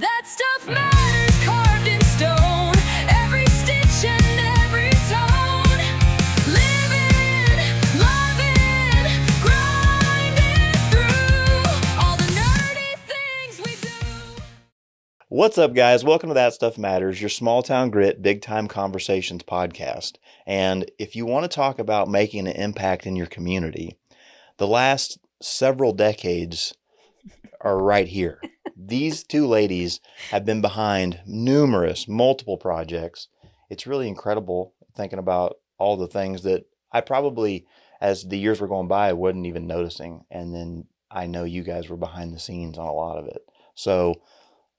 That stuff matters, carved in stone. Every stitch and every tone. Living, loving, grinding through all the nerdy things we do. What's up, guys? Welcome to That Stuff Matters, your small town grit, big time conversations podcast. And if you want to talk about making an impact in your community, the last several decades are right here. These two ladies have been behind multiple projects. It's really incredible thinking about all the things that I probably, as the years were going by, I wasn't even noticing. And then I know you guys were behind the scenes on a lot of it. So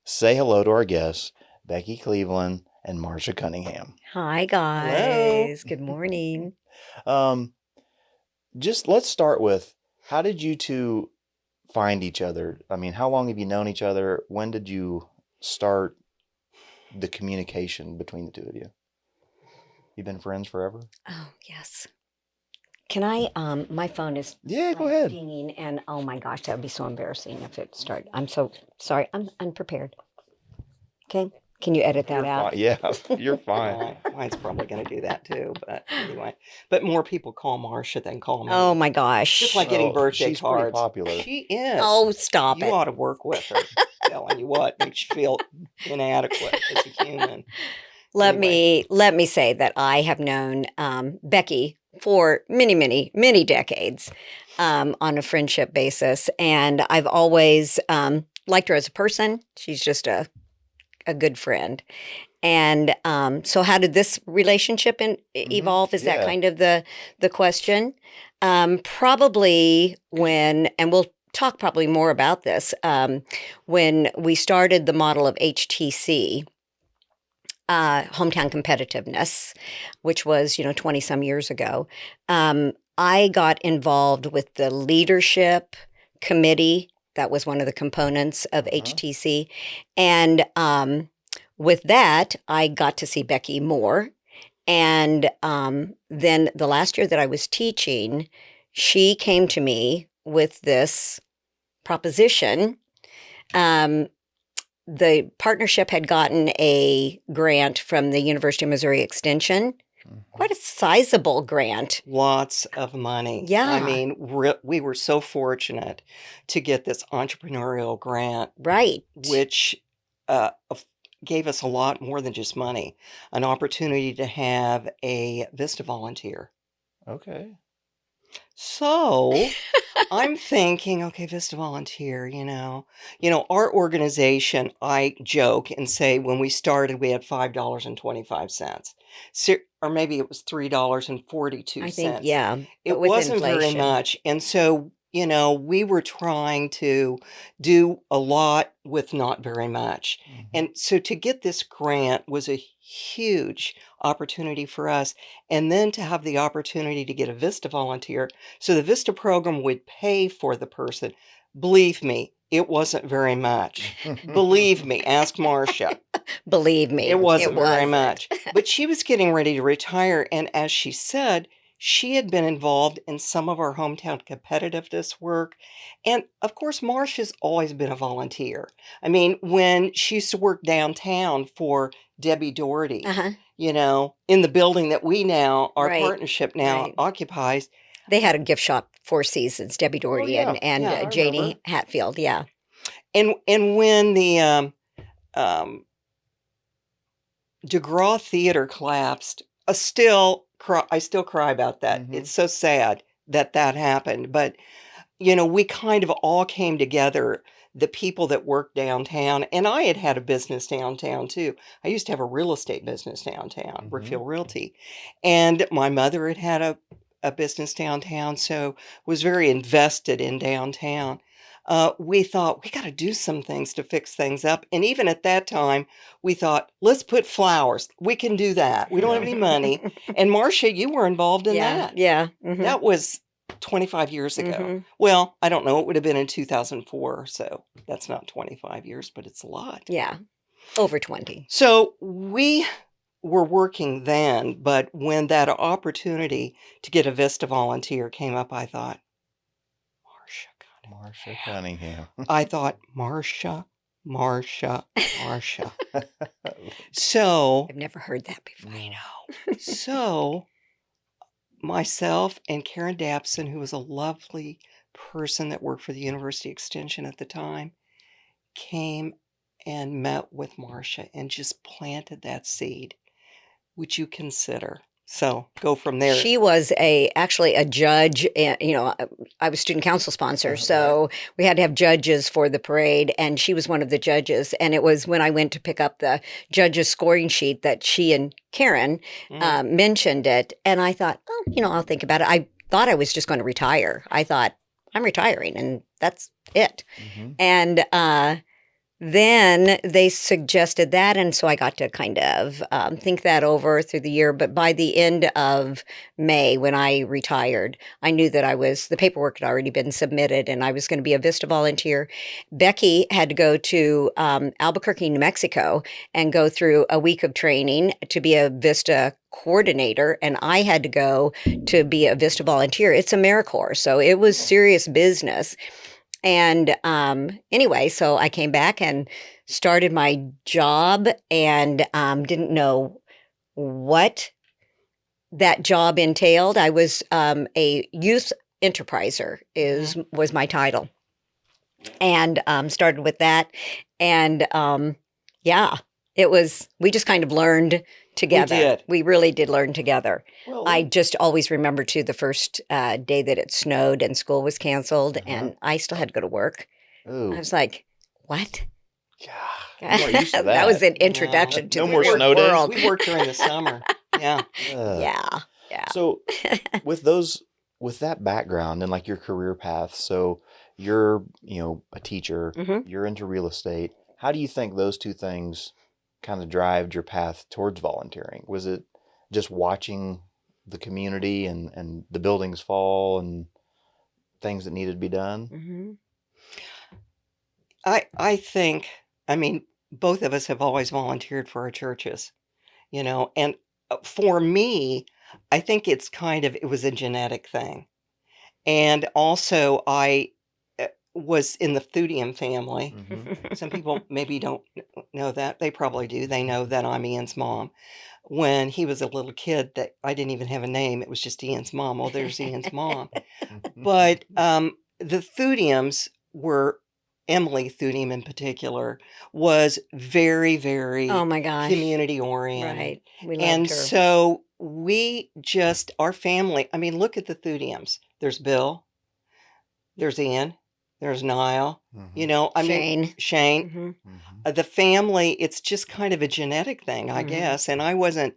say hello to our guests, Becky Cleveland and Marcia Cunningham. Hi, guys. Good morning. Just let's start with, how did you two find each other? I mean, how long have you known each other? When did you start the communication between the two of you? You've been friends forever? Oh, yes. Can I, my phone is Yeah, go ahead. dinging, and oh my gosh, that would be so embarrassing if it started. I'm so sorry. I'm unprepared. Okay. Can you edit that You're out? fine. Yeah, you're fine. Mine's probably going to do that too, but anyway. But more people call Marcia than call me. Oh my gosh. Just like getting birthday she's pretty cards. popular. She is. Oh, stop You it. ought to work with her. Telling you what, makes you feel inadequate as a human. Let Anyway. me say that I have known Becky for many decades on a friendship basis, and I've always liked her as a person. She's just a good friend. And so, how did this relationship evolve? Is that Yeah. kind of the question? Probably when, and we'll talk probably more about this when we started the model of HTC. Hometown competitiveness, which was, 20 some years ago. I got involved with the leadership committee. That was one of the components of HTC. And with that, I got to see Becky more. And then the last year that I was teaching, she came to me with this proposition. The partnership had gotten a grant from the University of Missouri Extension, quite a sizable grant. Lots of money. Yeah. I mean, we were so fortunate to get this entrepreneurial grant, Right. which gave us a lot more than just money. An opportunity to have a Vista volunteer. Okay. So I'm thinking, okay, Vista volunteer, our organization, I joke and say when we started, we had $5.25. So, or maybe it was $3.42. I think, yeah. It but with wasn't very inflation. much. And so, we were trying to do a lot with not very much. And so to get this grant was a huge opportunity for us. And then to have the opportunity to get a Vista volunteer. So the Vista program would pay for the person. Believe me, it wasn't very much. Believe me, ask Marcia. Believe me. It wasn't very wasn't. much. But she was getting ready to retire. And as she said, she had been involved in some of our hometown competitiveness work. And of course, Marcia's always been a volunteer. I mean, when she used to work downtown for Debbie Doherty, Uh-huh. in the building that our Right, partnership now right. occupies. They had a gift shop, Four Seasons, Debbie Doherty yeah, and yeah, I Janie remember. Hatfield. Yeah. And when the DeGraw Theater collapsed, I still cry about that. Mhm. It's so sad that happened. But, we kind of all came together, the people that worked downtown. And I had a business downtown too. I used to have a real estate business downtown, Brookfield Realty. And my mother had a business downtown, so was very invested in downtown. We thought we got to do some things to fix things up. And even at that time, we thought, let's put flowers. We can do that. We don't have any money. And Marcia, you were involved in Yeah. that. Yeah. Mhm. That was 25 years ago. Mhm. Well, I don't know. It would have been in 2004. So that's not 25 years, but it's a lot. Yeah. Over 20. So we were working then, but when that opportunity to get a Vista volunteer came up, I thought, Marcia Marcia Cunningham. I thought, Marcia, Marcia, Marcia. So, I've never heard that before. I know. So, myself and Karen Dabson, who was a lovely person that worked for the University Extension at the time, came and met with Marcia and just planted that seed. Would you consider? So go from there. She was actually a judge, and I was student council sponsor, so we had to have judges for the parade, and she was one of the judges. And it was when I went to pick up the judges' scoring sheet that she and Karen mentioned it, and I thought, oh, I'll think about it. I thought I was just going to retire. I thought I'm retiring, and that's it. Mhm. And then they suggested that, and so I got to kind of think that over through the year. But by the end of May, when I retired, I knew that the paperwork had already been submitted, and I was going to be a Vista volunteer. Becky had to go to Albuquerque, New Mexico, and go through a week of training to be a Vista coordinator, and I had to go to be a Vista volunteer. It's AmeriCorps, so it was serious business. And anyway, so I came back and started my job, and didn't know what that job entailed. I was a youth enterpriser was my title, and started with that. And yeah, we just kind of learned together. did. We really did learn together. Well, I just always remember too the first day that it snowed and school was canceled, and I still had to go to work. ooh, I was like, "What?" God, you weren't used to That was that. an introduction to No the more work snow days? world. We worked during the summer. Yeah. Ugh. Yeah. So with that background and like your career path, so you're, a teacher, Mhm. you're into real estate. How do you think those two things kind of drived your path towards volunteering? Was it just watching the community and the buildings fall and things that needed to be done? Mhm. I think, I mean, both of us have always volunteered for our churches, and for me, I think it was a genetic thing. And also, I was in the Thudium family. Mm-hmm. Some people maybe don't know that. They probably do. They know that I'm Ian's mom. When he was a little kid, that I didn't even have a name. It was just Ian's mom. Well, there's Ian's mom. But the Thudiums were, Emily Thudium in particular, was very, very Oh my gosh. community oriented. Right. We loved And her. so our family, I mean, look at the Thudiums. There's Bill, there's Ian, there's Niall, I mean, Shane. Shane. Mhm. The family, it's just kind of a genetic thing, I Mhm. guess. And I wasn't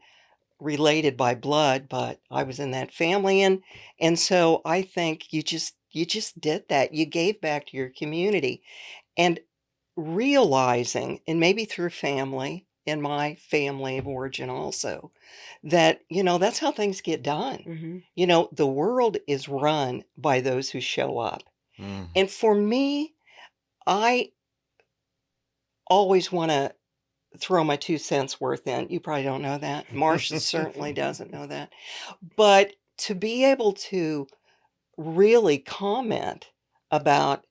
related by blood, but I was in that family. And so I think you just did that. You gave back to your community, and realizing, and maybe through family, in my family of origin also, that, that's how things get done. Mhm. The world is run by those who show up. Mm. And for me, I always want to throw my 2 cents worth in. You probably don't know that. Marcia certainly doesn't know that. But to be able to really comment about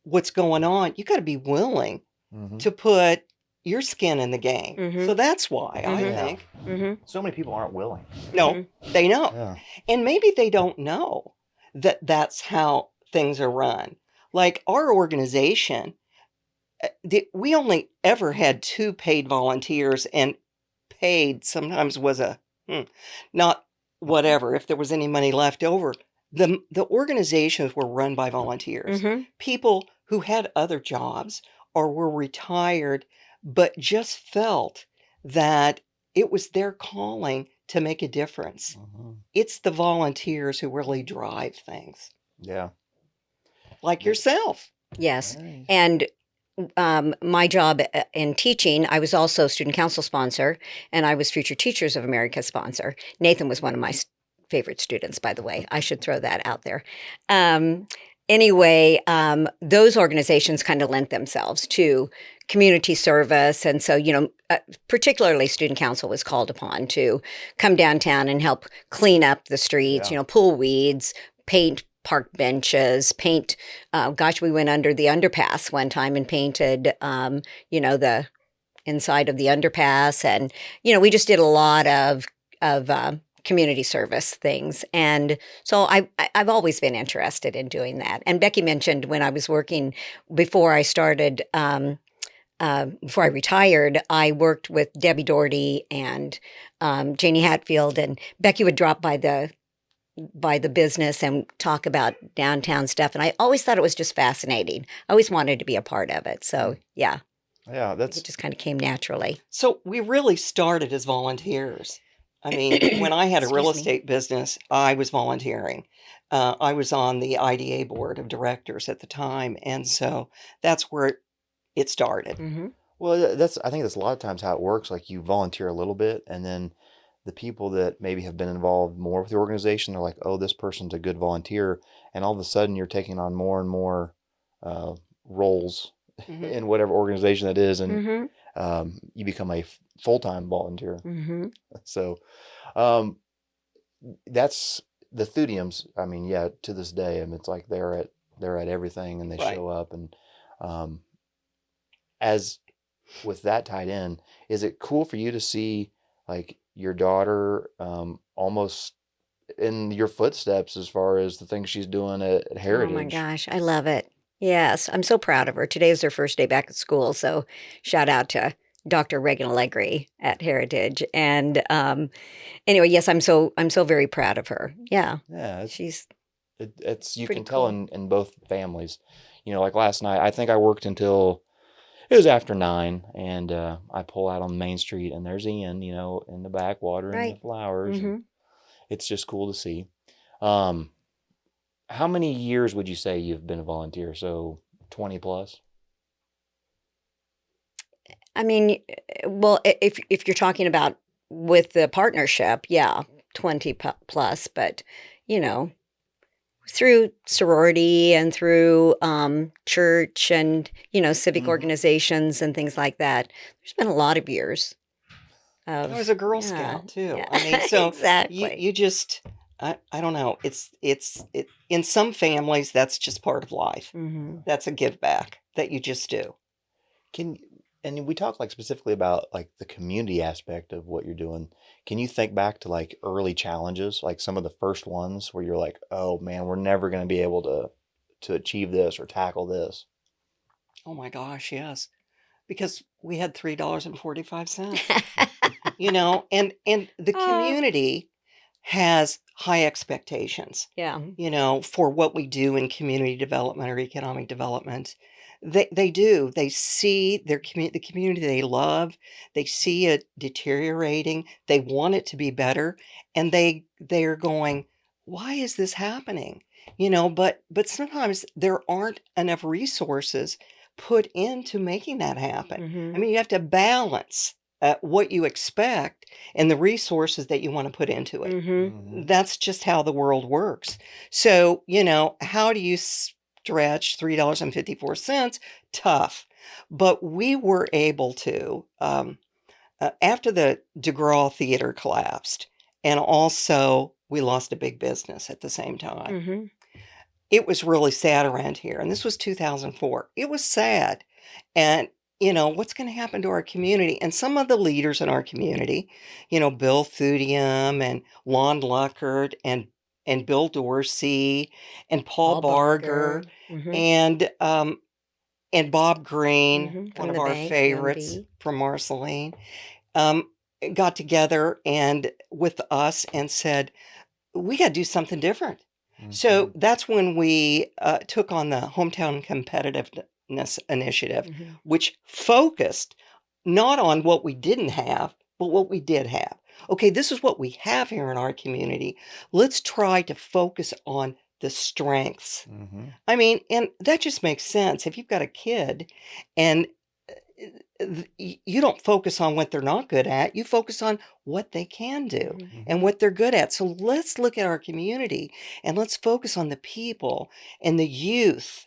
what's going on, you got to be willing Mhm. to put your skin in the game. Mhm. So that's why I Mhm. Yeah. think. Mhm. So many people aren't willing. No, they know. Yeah. And maybe they don't know that that's how things are run. Like our organization, we only ever had 2 paid volunteers, and paid sometimes was not whatever, if there was any money left over. The organizations were run by volunteers, Mhm. people who had other jobs or were retired, but just felt that it was their calling to make a difference. Mhm. It's the volunteers who really drive things, Yeah. like Yeah. yourself. Yes. Nice. And my job in teaching, I was also student council sponsor, and I was Future Teachers of America sponsor. Nathan was one of my favorite students, by the way. I should throw that out there. Anyway, those organizations kind of lent themselves to community service. And so, particularly student council was called upon to come downtown and help clean up the streets, Yeah. pull weeds, paint park benches, paint. Gosh, we went under the underpass one time and painted, the inside of the underpass, and we just did a lot of community service things. And so I've always been interested in doing that. And Becky mentioned when I was working before I started. Before I retired, I worked with Debbie Doherty and Janie Hatfield, and Becky would drop by the business and talk about downtown stuff. And I always thought it was just fascinating. I always wanted to be a part of it. So yeah, Yeah, it just kind of came naturally. So we really started as volunteers. I mean, when I had a real Excuse me. estate business, I was volunteering. I was on the IDA board of directors at the time, and so that's where it started. Hmm. well, I think that's a lot of times how it works. Like you volunteer a little bit, and then the people that maybe have been involved more with the organization, they're like, oh, this person's a good volunteer, and all of a sudden you're taking on more and more uh, roles Hmm. in whatever organization that is, and Hmm. you become a full-time volunteer. Hmm. So um, that's the Thudiums. I mean, yeah, to this day, I mean, it's like they're at everything, and they Right. show up. And um, as with that tied in, is it cool for you to see like your daughter almost in your footsteps as far as the things she's doing at Oh my Heritage? gosh, I love it. Yes, I'm so proud of her. Today is her first day back at school, so shout out to Dr. Reagan Allegri at Heritage. And anyway, yes, I'm so very proud of her. Yeah, Yeah, she's it's you pretty can tell cool. in both families. Like last night, I think I worked until it was after 9, and I pull out on Main Street, and there's Ian, in the back watering the Right. flowers, and Hmm. it's just cool to see. Um, how many years would you say you've been a volunteer? So 20 plus? I mean, well, if you're talking about with the partnership, yeah, 20 plus, but you know, through sorority and through church and civic Hmm. organizations and things like that, there's been a lot of years And I was of a Girl yeah, Scout too. yeah, I mean, so you exactly. you just I don't know. It in some families that's just part of life. Hmm. That's a give back that you just do. Can and we talk like specifically about like the community aspect of what you're doing. Can you think back to like early challenges, like some of the first ones where you're like, "Oh man, we're never going to be able to achieve this or tackle this." Oh my gosh, yes. Because we had $3.45. And the Uh, community has high expectations, yeah. for what we do in community development or economic development. They do. They see the community they love. They see it deteriorating. They want it to be better, and they're going, "Why is this happening?" But sometimes there aren't enough resources put into making that happen. I Hmm. mean, you have to balance what you expect and the resources that you want to put into it. Hmm. Hmm. That's just how the world works. So, how do you stretch $3.54? Tough. But we were able to, after the DeGraw Theater collapsed, and also we lost a big business at the same time. Hmm. It was really sad around here, and this was 2004. It was sad. And, what's going to happen to our community? And some of the leaders in our community, Bill Thudium and Lon Luckert and Bill Dorsey and Paul Paul Barger Barger. Hmm. and Bob Green, Hmm. one From of the our bank, favorites MB. from Marceline, um, got together and with us and said, we got to do something different. Hmm. So that's when we took on the Hometown Competitiveness Initiative, Hmm. which focused not on what we didn't have, but what we did have. Okay, this is what we have here in our community. Let's try to focus on the strengths. Hmm. I mean, and that just makes sense. If you've got a kid and you don't focus on what they're not good at, you focus on what they can do Hmm. and Hmm. what they're good at. So let's look at our community and let's focus on the people and the youth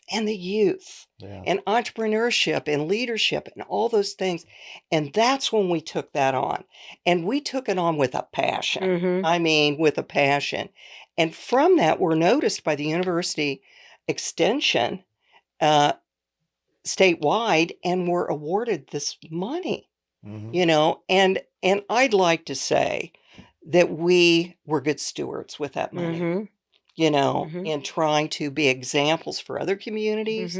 Yeah. and entrepreneurship and leadership and all those things. And that's when we took that on. And we took it on with a passion. Hmm. I mean, with a passion. And from that, we're noticed by the university extension statewide, and we're awarded this money, and I'd like to say that we were good stewards with that money, in trying to be examples for other communities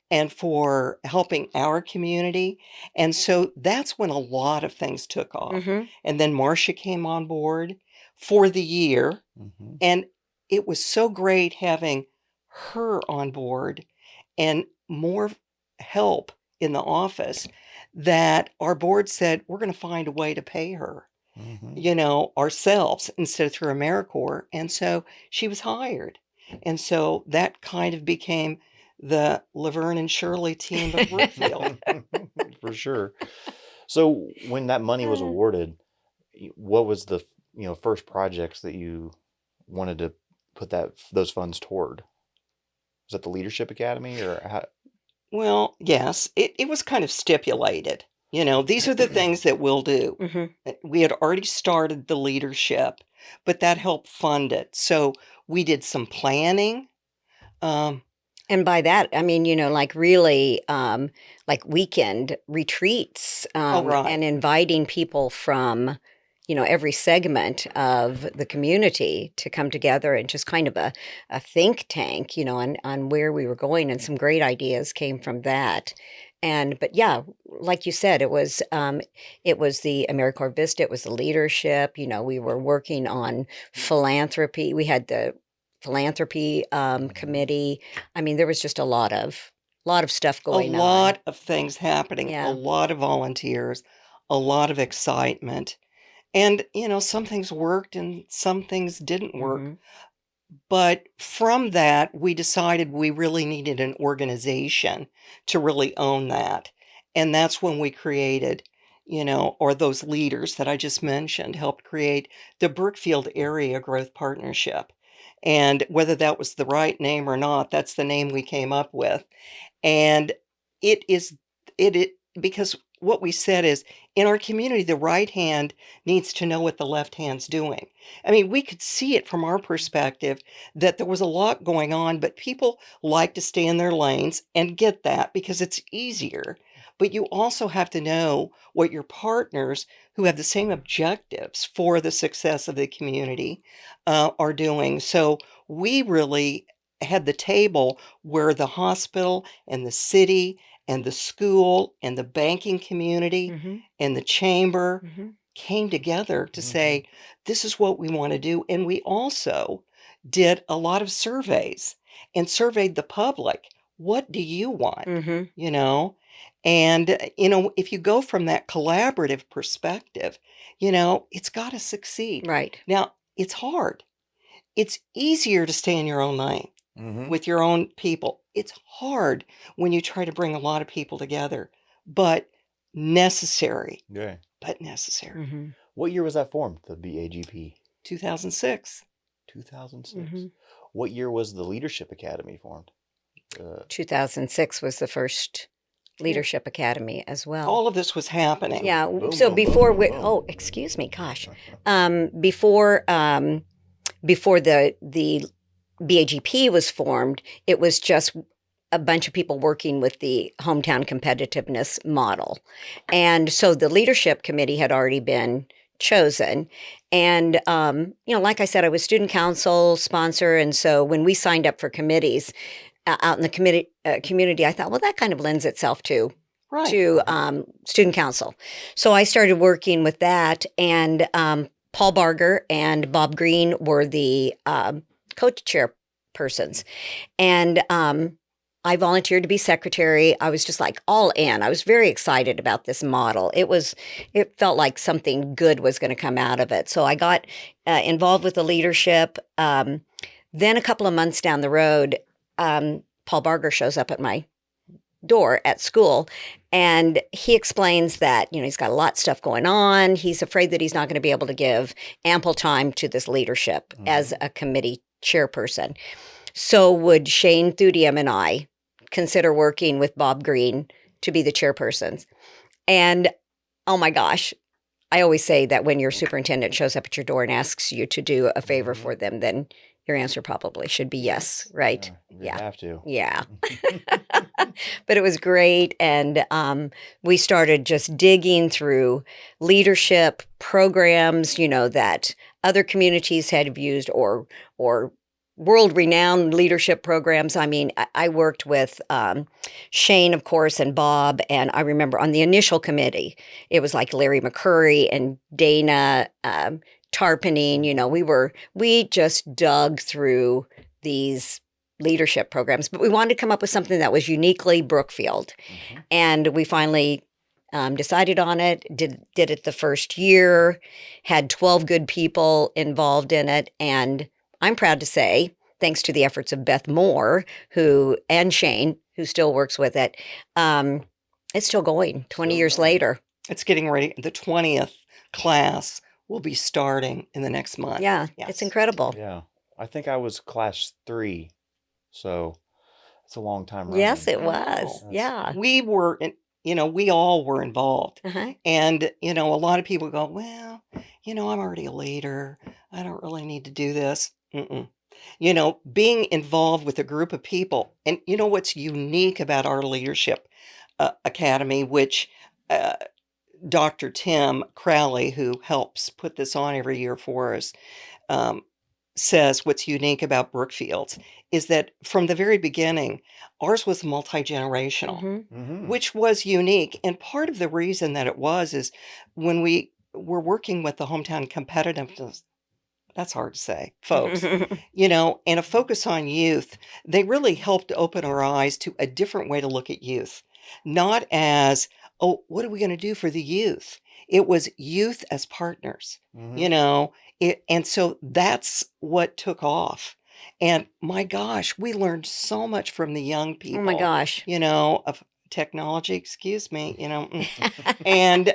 and for helping our community. And so that's when a lot of things took off. And then Marcia came on board for the year. And it was so great having her on board and more help in the office that our board said, we're going to find a way to pay her, ourselves instead of through AmeriCorps. And so she was hired. And so that kind of became the Laverne and Shirley team of Brookfield. For sure. So when that money was awarded, what was the first projects that you wanted to put those funds toward? Was that the Leadership Academy or how? Well, yes, it was kind of stipulated. These are the things that we'll do. We had already started the leadership, but that helped fund it. So we did some planning. And by that, I mean, like really, like weekend retreats, right. and inviting people from, every segment of the community to come together and just kind of a think tank, on where we were going. And some great ideas came from that. But yeah, like you said, it was the AmeriCorps Vista, it was the leadership, we were working on philanthropy. We had the philanthropy committee. I mean, there was just a lot of stuff going on. A lot of things happening, Yeah. a lot of volunteers, a lot of excitement. And, some things worked and some things didn't work. But from that, we decided we really needed an organization to really own that. And that's when we created, or those leaders that I just mentioned helped create the Brookfield Area Growth Partnership. And whether that was the right name or not, that's the name we came up with. And it because what we said is, in our community, the right hand needs to know what the left hand's doing. I mean, we could see it from our perspective that there was a lot going on, but people like to stay in their lanes and get that because it's easier. But you also have to know what your partners who have the same objectives for the success of the community are doing. So we really had the table where the hospital and the city and the school and the banking community and the chamber came together to say, this is what we want to do. And we also did a lot of surveys and surveyed the public. What do you want? And, if you go from that collaborative perspective, it's got to succeed. Right. Now, it's hard. It's easier to stay in your own lane with your own people. It's hard when you try to bring a lot of people together, but necessary. Yeah. But necessary. What year was that formed, the BAGP? 2006. 2006. What year was the Leadership Academy formed? 2006 was the first Leadership Academy as well. All of this was happening. Yeah. Boom, So boom, before boom, we, boom. oh, excuse me, gosh, before the BAGP was formed, it was just a bunch of people working with the hometown competitiveness model. And so the leadership committee had already been chosen. And, like I said, I was student council sponsor. And so when we signed up for committees out in the community, I thought, well, that kind of lends itself to student council. So I started working with that. And Paul Barger and Bob Green were the co-chairpersons. And I volunteered to be secretary. I was just like all in. I was very excited about this model. It felt like something good was going to come out of it. So I got involved with the leadership. Then a couple of months down the road, Paul Barger shows up at my door at school, and he explains that, he's got a lot of stuff going on. He's afraid that he's not going to be able to give ample time to this leadership as a committee chairperson. So would Shane Thudium and I consider working with Bob Green to be the chairpersons? And oh my gosh, I always say that when your superintendent shows up at your door and asks you to do a favor for them, then your answer probably should be yes, right? Yeah, we Yeah. have to. Yeah. But it was great. And we started just digging through leadership programs, that other communities had used or world-renowned leadership programs. I mean, I worked with Shane, of course, and Bob. And I remember on the initial committee, it was like Larry McCurry and Dana Tarpening. We just dug through these leadership programs, but we wanted to come up with something that was uniquely Brookfield. Mhm. And we finally decided on it, did it the first year, had 12 good people involved in it. And I'm proud to say, thanks to the efforts of Beth Moore, and Shane, who still works with it, it's still going 20 Still years going. later. It's getting ready. The 20th class will be starting in the next month. Yeah, Yes. it's incredible. Yeah. I think I was class 3, so it's a long time running. Yes, it Oh, was. wow. Yeah. We were, we all were involved. Uh-huh. And, a lot of people go, well, I'm already a leader. I don't really need to do this. Mm-mm. Being involved with a group of people. And what's unique about our leadership academy, which Dr. Tim Crowley, who helps put this on every year for us, um, says what's unique about Brookfield is that from the very beginning, ours was multi-generational, Mhm. Mhm. which was unique. And part of the reason that it was is when we were working with the hometown competitiveness, that's hard to say, folks, and a focus on youth, they really helped open our eyes to a different way to look at youth. Not as, oh, what are we going to do for the youth? It was youth as partners, Mhm. and so that's what took off. And my gosh, we learned so much from the young Oh people, my gosh. of technology, excuse me, and and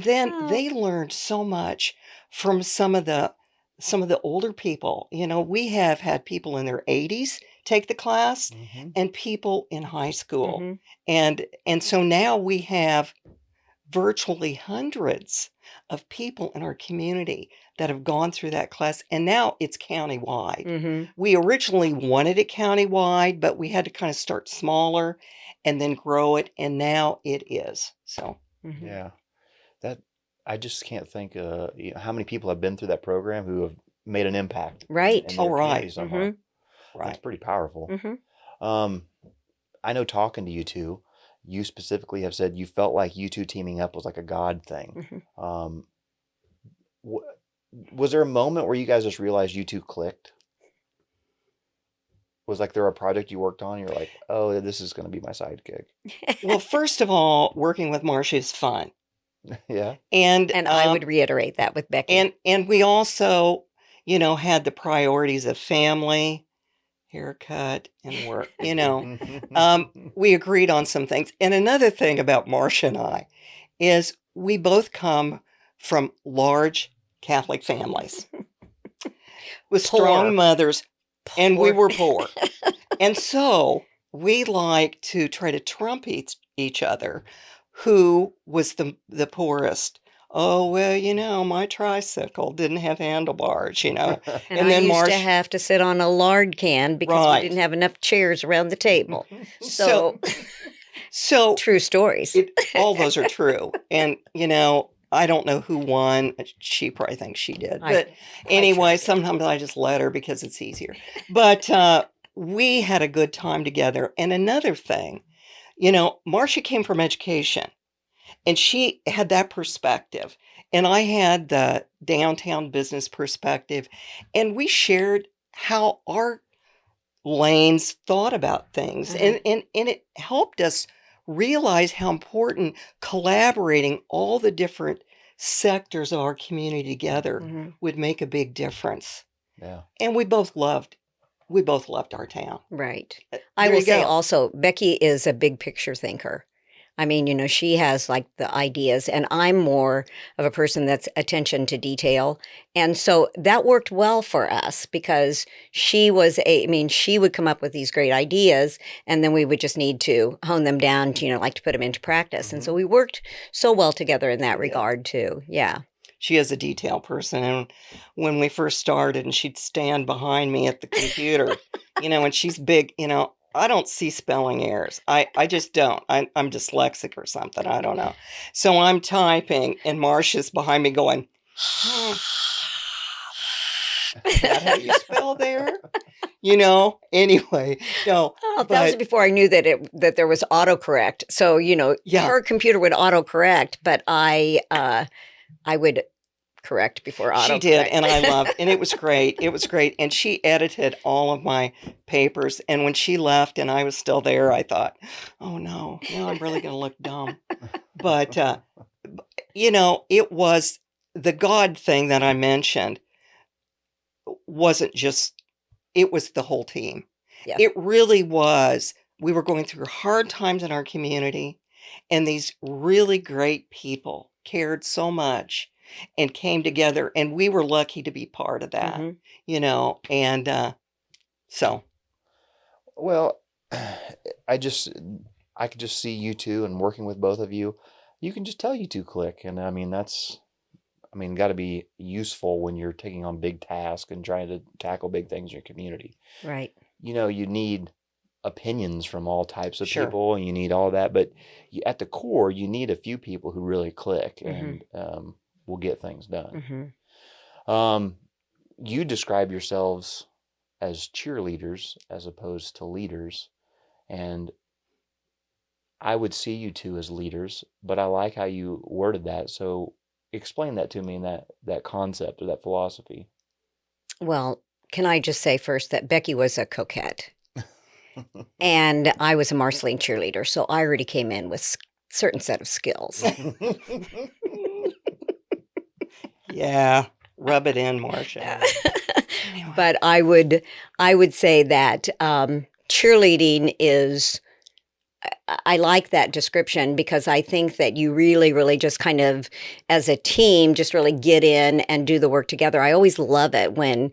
then Oh. they learned so much from some of the older people. We have had people in their 80s take the class Mhm. and people in high school. Mhm. And so now we have virtually hundreds of people in our community that have gone through that class, and now it's countywide. Mhm. We originally wanted it countywide, but we had to kind of start smaller and then grow it, and now it is. So, Mhm. Yeah. That I just can't think how many people have been through that program who have made an impact Right. in oh, their community right, somewhere. Mhm. That's right. pretty powerful. Mhm. Um, I know talking to you two, you specifically have said you felt like you two teaming up was like a God thing. Mhm. Um, w was there a moment where you guys just realized you two clicked? Was like there a project you worked on? You're like, oh, this is going to be my sidekick. Well, first of all, working with Marcia is fun. Yeah. And And I would reiterate that with Becky. and we also, had the priorities of family, haircut, and work. We agreed on some things. And another thing about Marcia and I is we both come from large Catholic families with strong Poor. mothers, and we Poor. were poor. And so we like to try to trump each other. Who was the poorest? Oh, well, my tricycle didn't have handlebars, And And I then used to Marsh, have to sit on a lard can because we right. didn't have enough chairs around the table. So, So so true stories. all those are true. And, I don't know who won. She probably thinks she did. I- But quite sure I anyway, did. sometimes I just let her because it's easier. But we had a good time together. And another thing, Marcia came from education and she had that perspective. And I had the downtown business perspective. And we shared how our lanes thought about things. Uh-huh. And it helped us realize how important collaborating all the different sectors of our community together Mhm. would make a big difference. Yeah. And we both loved our town. Right. I There will you say go. also, Becky is a big picture thinker. I mean, she has like the ideas, and I'm more of a person that's attention to detail. And so that worked well for us because she would come up with these great ideas, and then we would just need to hone them down to, like to put them into practice. And so Mhm. we worked so well together in that We did. regard too. Yeah. she is a detail person. And when we first started, and she'd stand behind me at the computer, and she's big, I don't see spelling errors. I just don't. I'm dyslexic or something. I don't know. So I'm typing, and Marcia's behind me going, is that how you spell there? Anyway, no, Oh, that was but before I knew that there was autocorrect. So, yeah, her computer would autocorrect, but I would correct before she did. autocorrect. And I loved, and it was great. It was great. And she edited all of my papers. And when she left and I was still there, I thought, oh no, now I'm really going to look dumb. But, it was the God thing that I mentioned wasn't just, it was the whole team. Yeah. It really was. We were going through hard times in our community, and these really great people cared so much and came together, and we were lucky to be part of that, Mhm. and so Well, I could just see you two and working with both of you. You can just tell you two click, and I mean got to be useful when you're taking on big tasks and trying to tackle big things in your community. Right. You need opinions from all types of sure. people, and you need all that, but at the core, you need a few people who really click and will get things done. Mhm. You describe yourselves as cheerleaders as opposed to leaders, and I would see you two as leaders, but I like how you worded that. So explain that to me, in that concept or that philosophy. Well, can I just say first that Becky was a coquette and I was a Marceline cheerleader, so I already came in with certain set of skills. Yeah, rub it in, Marcia. Anyway. But I would say that cheerleading is. I like that description because I think that you really, really just kind of, as a team, just really get in and do the work together. I always love it when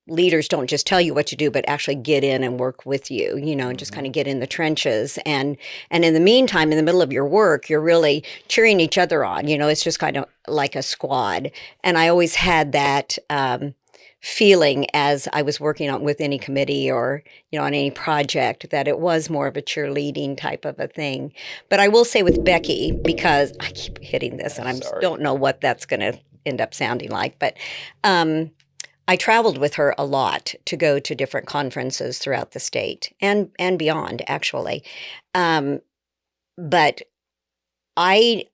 leaders don't just tell you what to do, but actually get in and work with you, and just kind of get in the trenches. And in the meantime, in the middle of your work, you're really cheering each other on. It's just kind of like a squad. And I always had that feeling as I was working on with any committee or on any project that it was more of a cheerleading type of a thing. But I will say with Becky, because I keep hitting this and I Sorry. don't know what that's going to end up sounding like, but I traveled with her a lot to go to different conferences throughout the state and beyond, actually. But I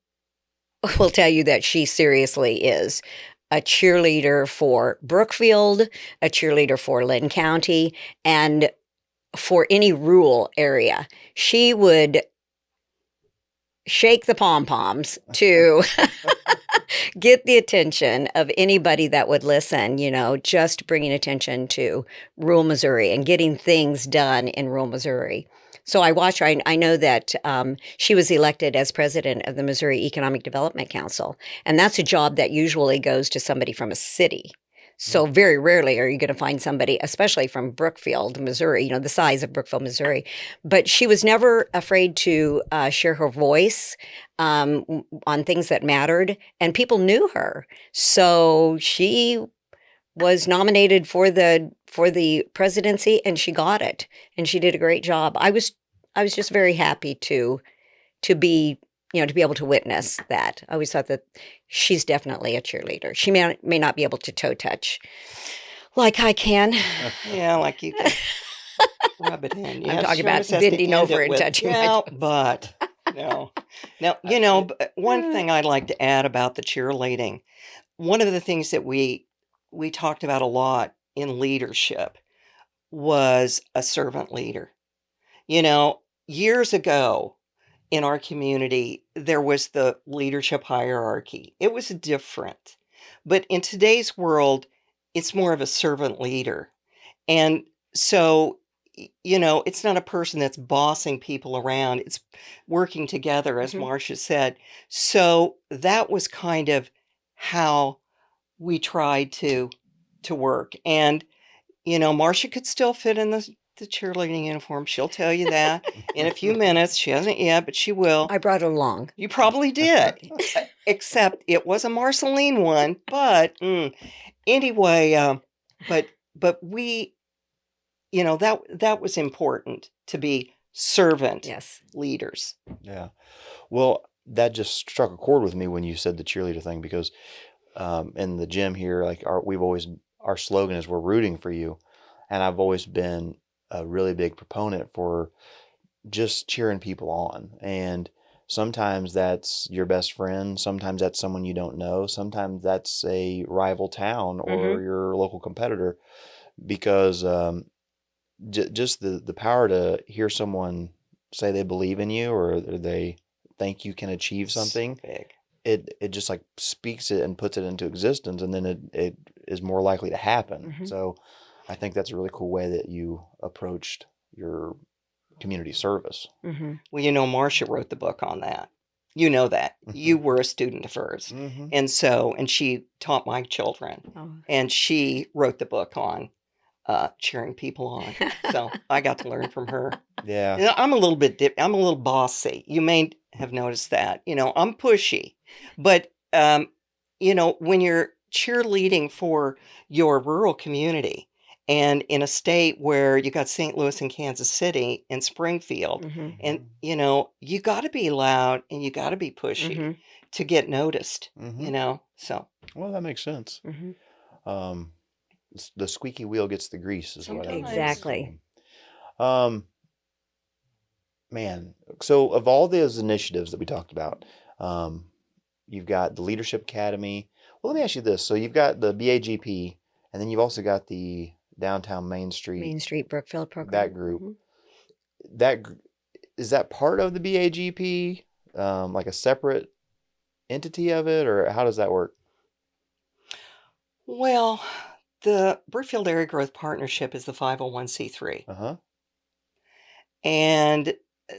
will tell you that she seriously is a cheerleader for Brookfield, a cheerleader for Lynn County, and for any rural area. She would shake the pom-poms to get the attention of anybody that would listen, just bringing attention to rural Missouri and getting things done in rural Missouri. So I watch her. I know that she was elected as president of the Missouri Economic Development Council, and that's a job that usually goes to somebody from a city. So very rarely are you going to find somebody, especially from Brookfield, Missouri, the size of Brookfield, Missouri. But she was never afraid to share her voice on things that mattered, and people knew her. So she was nominated for the presidency, and she got it, and she did a great job. I was just very happy to be to be able to witness that. I always thought that she's definitely a cheerleader. She may not be able to toe touch like I can. Yeah, like you can rub it in. I'm Yeah, talking she about almost has to bending end over it and with, touching my yeah, toes. but no. Now, but one thing I'd like to add about the cheerleading, one of the things that we talked about a lot in leadership was a servant leader. Years ago in our community, there was the leadership hierarchy. It was different. But in today's world, it's more of a servant leader. And so, it's not a person that's bossing people around. It's working together, as Mhm. Marcia said. So that was kind of how we tried to work. And Marcia could still fit in the cheerleading uniform. She'll tell you that in a few minutes. She hasn't yet, but she will. I brought it along. You probably did, except it was a Marceline one. But anyway, but we, that was important to be servant Yes. leaders. Yeah. Well, that just struck a chord with me when you said the cheerleader thing because in the gym here, like our slogan is "We're rooting for you," and I've always been a really big proponent for just cheering people on. And sometimes that's your best friend, sometimes that's someone you don't know, sometimes that's a rival town or your local competitor, because just the power to hear someone say they believe in you or they think you can achieve something, Big. it just like speaks it and puts it into existence, and then it is more likely to happen. So I think that's a really cool way that you approached your community service. Well, Marcia wrote the book on that. You know that. You were a student of hers. And she taught my children. And she wrote the book on cheering people on. So I got to learn from her. Yeah. And I'm a little bossy. You may have noticed that. I'm pushy. But, when you're cheerleading for your rural community, and in a state where you got St. Louis and Kansas City and Springfield, and you got to be loud and you got to be pushy to get noticed. So Well, that makes sense. The squeaky wheel gets the grease, is what I Sometimes. Exactly. Man, so of all those initiatives that we talked about, you've got the Leadership Academy. Well, let me ask you this: so you've got the BAGP, and then you've also got the Downtown Main Street Brookfield program. that group. Is that part of the BAGP, like a separate entity of it, or how does that work? Well, the Brookfield Area Growth Partnership is the 501c3. And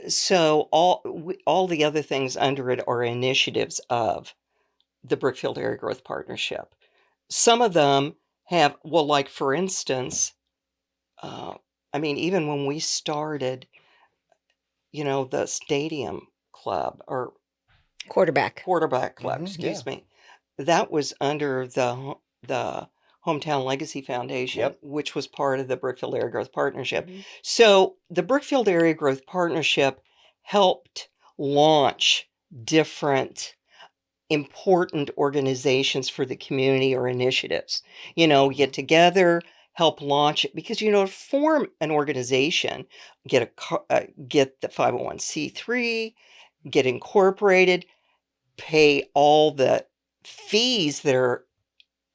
so all the other things under it are initiatives of the Brookfield Area Growth Partnership. Some of them have, like for instance, even when we started, the stadium club or Quarterback. club, excuse me, that was under the Hometown Legacy Foundation, which was part of the Brookfield Area Growth Partnership. So the Brookfield Area Growth Partnership helped launch different important organizations for the community or initiatives. Get together, help launch it, because to form an organization, get the 501c3, get incorporated, pay all the fees that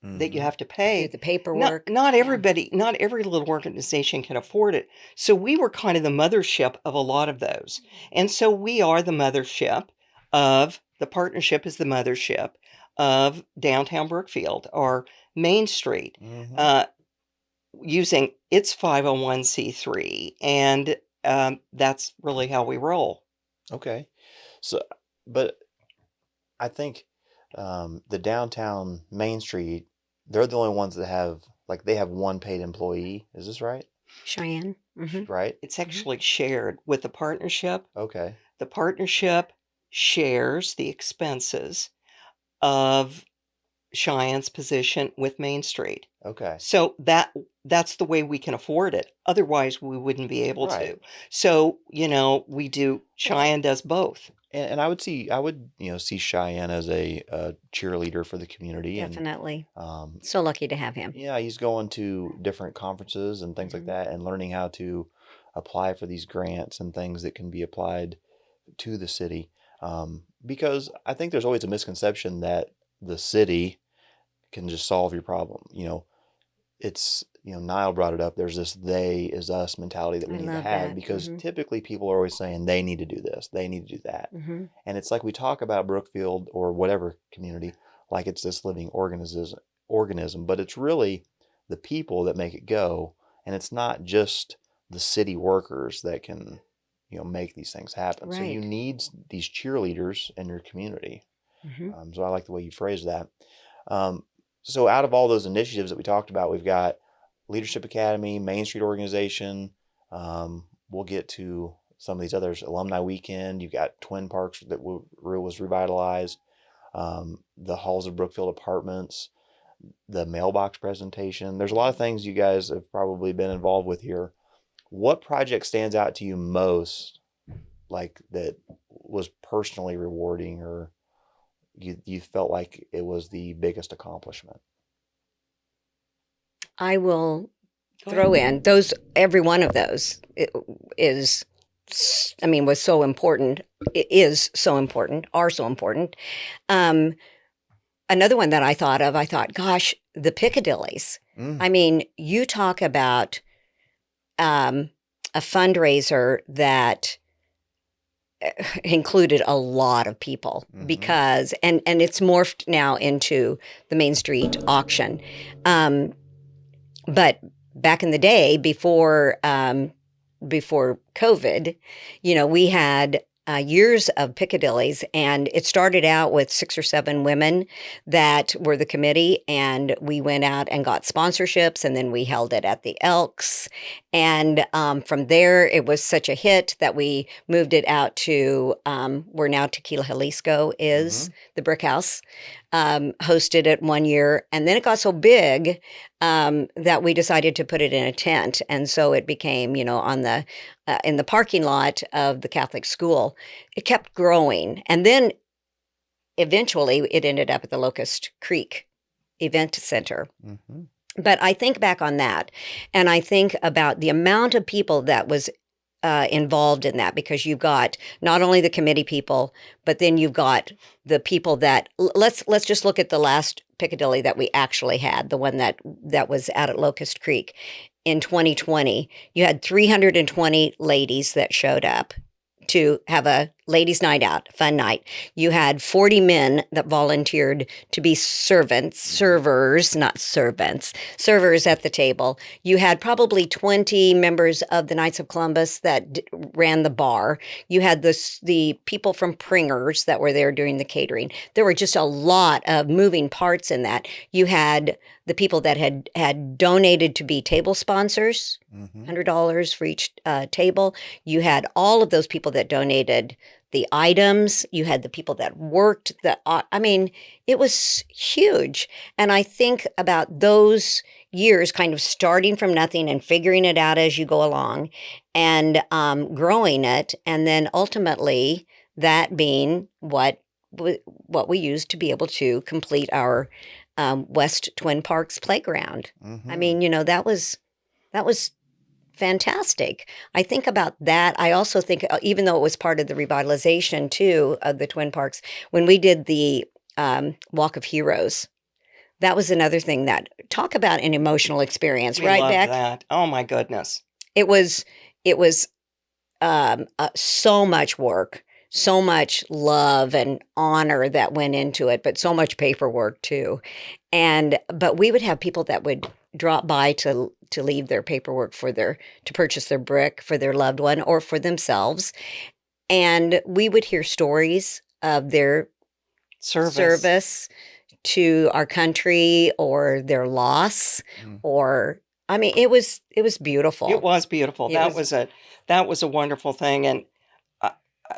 you have to pay. Do the paperwork. Not everybody, not every little organization can afford it. So we were kind of the mothership of a lot of those. And so we are the mothership of, the partnership is the mothership of Downtown Brookfield or Main Street, using its 501c3. And that's really how we roll. Okay. So, but I think the Downtown Main Street, they're the only ones that have, like, they have one paid employee. Is this right? Cheyenne. Right? It's actually shared with the partnership. Okay. The partnership shares the expenses of Cheyenne's position with Main Street. Okay. So that's the way we can afford it. Otherwise, we wouldn't be able Right. to. So, we do, Cheyenne does both. And I would see Cheyenne as a cheerleader for the community. Definitely. And, so lucky to have him. yeah, he's going to different conferences and things like that and learning how to apply for these grants and things that can be applied to the city. Because I think there's always a misconception that the city can just solve your problem. It's, Niall brought it up. There's this they is us mentality that we I need to love have that. because typically people are always saying they need to do this, they need to do that. And it's like we talk about Brookfield or whatever community like it's this living organism, but it's really the people that make it go. And it's not just the city workers that can, make these things happen. So you Right. need these cheerleaders in your community. So I like the way you phrased that. So out of all those initiatives that we talked about, we've got Leadership Academy, Main Street Organization, We'll get to some of these others. Alumni Weekend, you've got Twin Parks that was revitalized, the halls of Brookfield Apartments, the mailbox presentation. There's a lot of things you guys have probably been involved with here. What project stands out to you most, like that was personally rewarding, or you felt like it was the biggest accomplishment? I will Go throw ahead. in those. Every one of those was so important. It is so important. Are so important. Um, Another one that I thought, gosh, the Piccadillys. Mm. I mean, you talk about a fundraiser that included a lot of people because and it's morphed now into the Main Street auction. But back in the day, before COVID, we had years of Piccadillys, and it started out with 6 or 7 women that were the committee, and we went out and got sponsorships, and then we held it at the Elks, and from there it was such a hit that we moved it out to where now Tequila Jalisco is, the Brick House. Hosted it one year, and then it got so big that we decided to put it in a tent, and so it became, on the in the parking lot of the Catholic school. It kept growing, and then eventually it ended up at the Locust Creek Event Center. Mm-hmm. But I think back on that, and I think about the amount of people that was involved in that, because you've got not only the committee people, but then you've got the people that let's just look at the last Piccadilly that we actually had, the one that was out at Locust Creek in 2020. You had 320 ladies that showed up to have a ladies' night out, fun night. You had 40 men that volunteered to be servers, not servants, servers at the table. You had probably 20 members of the Knights of Columbus that ran the bar. You had the people from Pringers that were there doing the catering. There were just a lot of moving parts in that. You had the people that had donated to be table sponsors, $100 for each table. You had all of those people that donated the items. You had the people that worked. It was huge. And I think about those years kind of starting from nothing and figuring it out as you go along and growing it. And then ultimately that being what we used to be able to complete our West Twin Parks playground. I mean, that was fantastic. I think about that. I also think, even though it was part of the revitalization too of the Twin Parks, when we did the Walk of Heroes, that was another thing that, talk about an emotional experience, We right, loved Beck? that. Oh my goodness. It was so much work, so much love and honor that went into it, but so much paperwork too. But we would have people that would drop by to leave their paperwork to purchase their brick for their loved one or for themselves. And we would hear stories of their service to our country or their loss, or it was beautiful. It was beautiful. That was a wonderful thing. And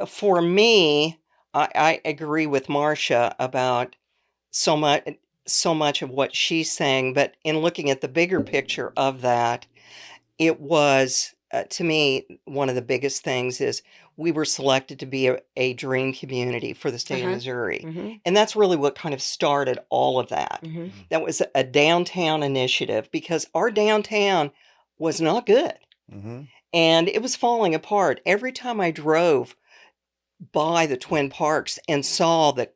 for me, I agree with Marcia about so much of what she's saying. But in looking at the bigger picture of that, it was, to me, one of the biggest things is we were selected to be a dream community for the state of Missouri. And that's really what kind of started all of that. That was a downtown initiative, because our downtown was not good. And it was falling apart. Every time I drove by the Twin Parks and saw the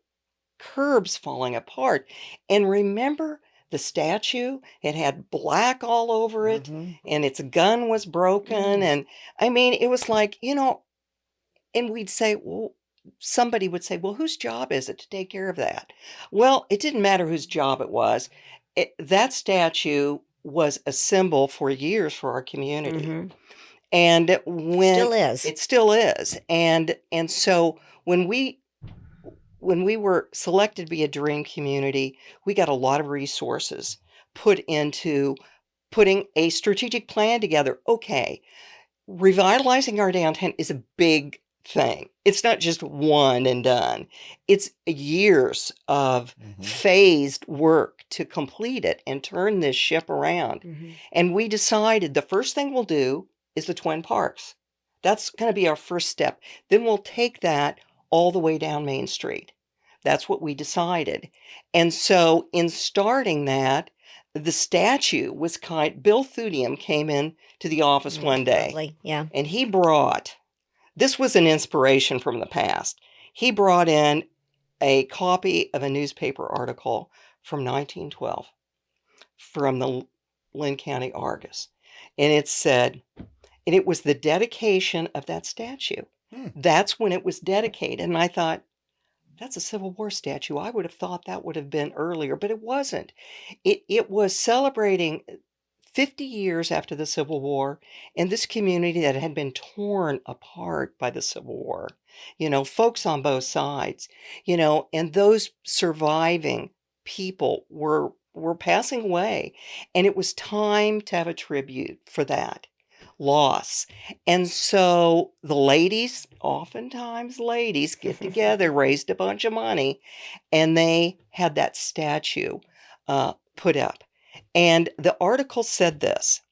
curbs falling apart, and remember the statue, it had black all over it, and its gun was broken. And it was like, and we'd say, well, somebody would say, well, whose job is it to take care of that? Well, it didn't matter whose job it was. That statue was a symbol for years for our community. And it still is. And so when we were selected to be a dream community, we got a lot of resources put into putting a strategic plan together. Okay, revitalizing our downtown is a big thing. It's not just one and done. It's years of phased work to complete it and turn this ship around. And we decided the first thing we'll do is the Twin Parks. That's going to be our first step. Then we'll take that all the way down Main Street. That's what we decided. And so in starting that, the statue was Bill Thudium came in to the office one day. Lovely. Yeah. And he brought, this was an inspiration from the past. He brought in a copy of a newspaper article from 1912 from the Lynn County Argus. And it said, and it was the dedication of that statue. That's when it was dedicated. And I thought, that's a Civil War statue. I would have thought that would have been earlier, but it wasn't. It was celebrating 50 years after the Civil War in this community that had been torn apart by the Civil War. You know, folks on both sides, you know, and those surviving people were passing away. And it was time to have a tribute for that loss. And so the ladies, oftentimes ladies, get together, raised a bunch of money, and they had that statue put up. And the article said this: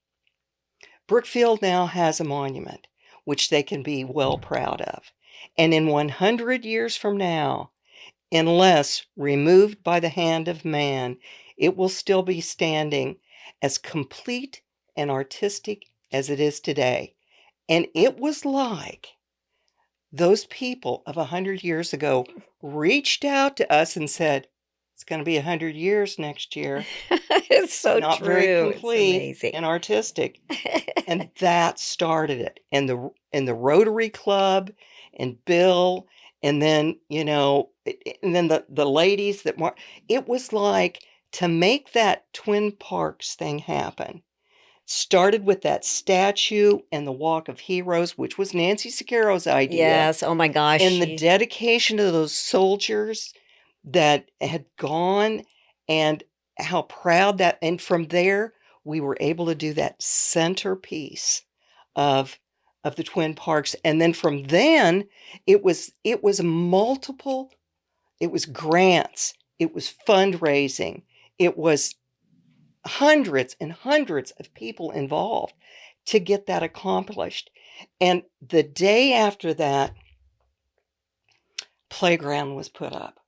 Brookfield now has a monument, which they can be well proud of. And in 100 years from now, unless removed by the hand of man, it will still be standing as complete and artistic as it is today. And it was like those people of 100 years ago reached out to us and said, it's going to be 100 years next year. It's so Not true. very It's complete amazing. and artistic. And that started it. And the Rotary Club and Bill, and then, you know, and then the ladies that it was like, to make that Twin Parks thing happen, started with that statue and the Walk of Heroes, which was Nancy Sequeiro's idea. Yes. Oh my gosh. And the dedication of those soldiers that had gone, and how proud that, and from there we were able to do that centerpiece of the Twin Parks. And then from then it was multiple, it was grants, it was fundraising, it was hundreds and hundreds of people involved to get that accomplished. And the day after that, playground was put up.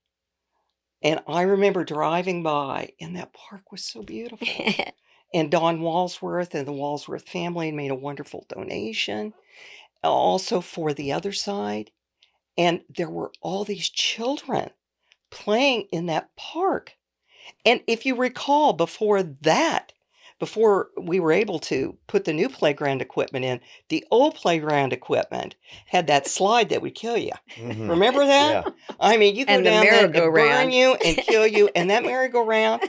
And I remember driving by, and that park was so beautiful. And Don Walsworth and the Walsworth family made a wonderful donation, also for the other side. And there were all these children playing in that park. And if you recall, before we were able to put the new playground equipment in, the old playground equipment had that slide that would kill you. Remember that? Yeah. I mean, you go And the down there and burn merry-go-round. you and kill you. And that merry-go-round,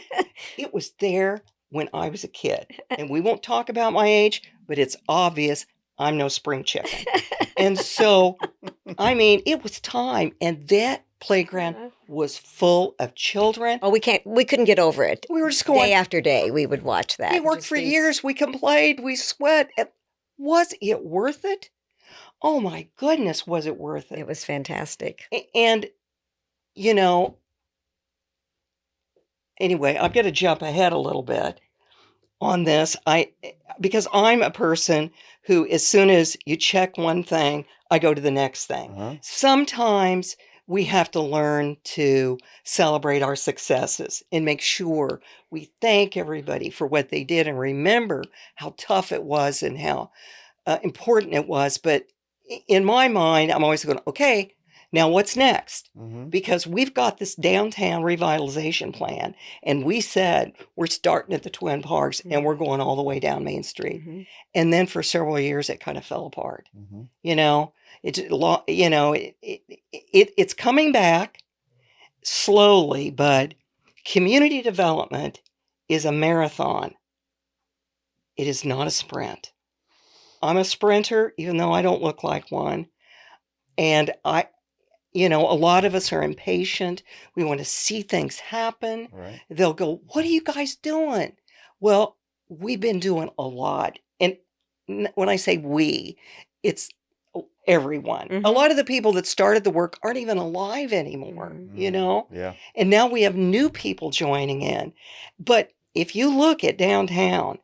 it was there when I was a kid. And we won't talk about my age, but it's obvious I'm no spring chicken. And so, I mean, it was time. And that playground was full of children. Oh, we couldn't get over it. We were just going, Day after day, we would watch that. we worked Just for these- years. We complained. We sweat. Was it worth it? Oh my goodness, was it worth it? It was fantastic. And, you know, anyway, I'm going to jump ahead a little bit on this. Because I'm a person who, as soon as you check one thing, I go to the next thing. Sometimes we have to learn to celebrate our successes and make sure we thank everybody for what they did and remember how tough it was and how important it was. But in my mind, I'm always going, okay, now what's next? Because we've got this downtown revitalization plan, and we said we're starting at the Twin Parks and we're going all the way down Main Street. And then for several years, it kind of fell apart. You know, it's coming back slowly, but community development is a marathon. It is not a sprint. I'm a sprinter, even though I don't look like one. And a lot of us are impatient. We want to see things happen. Right. They'll go, what are you guys doing? Well, we've been doing a lot. And when I say we, it's everyone. A Mhm. lot of the people that started the work aren't even alive anymore, you know? Yeah. And now we have new people joining in. But if you look at downtown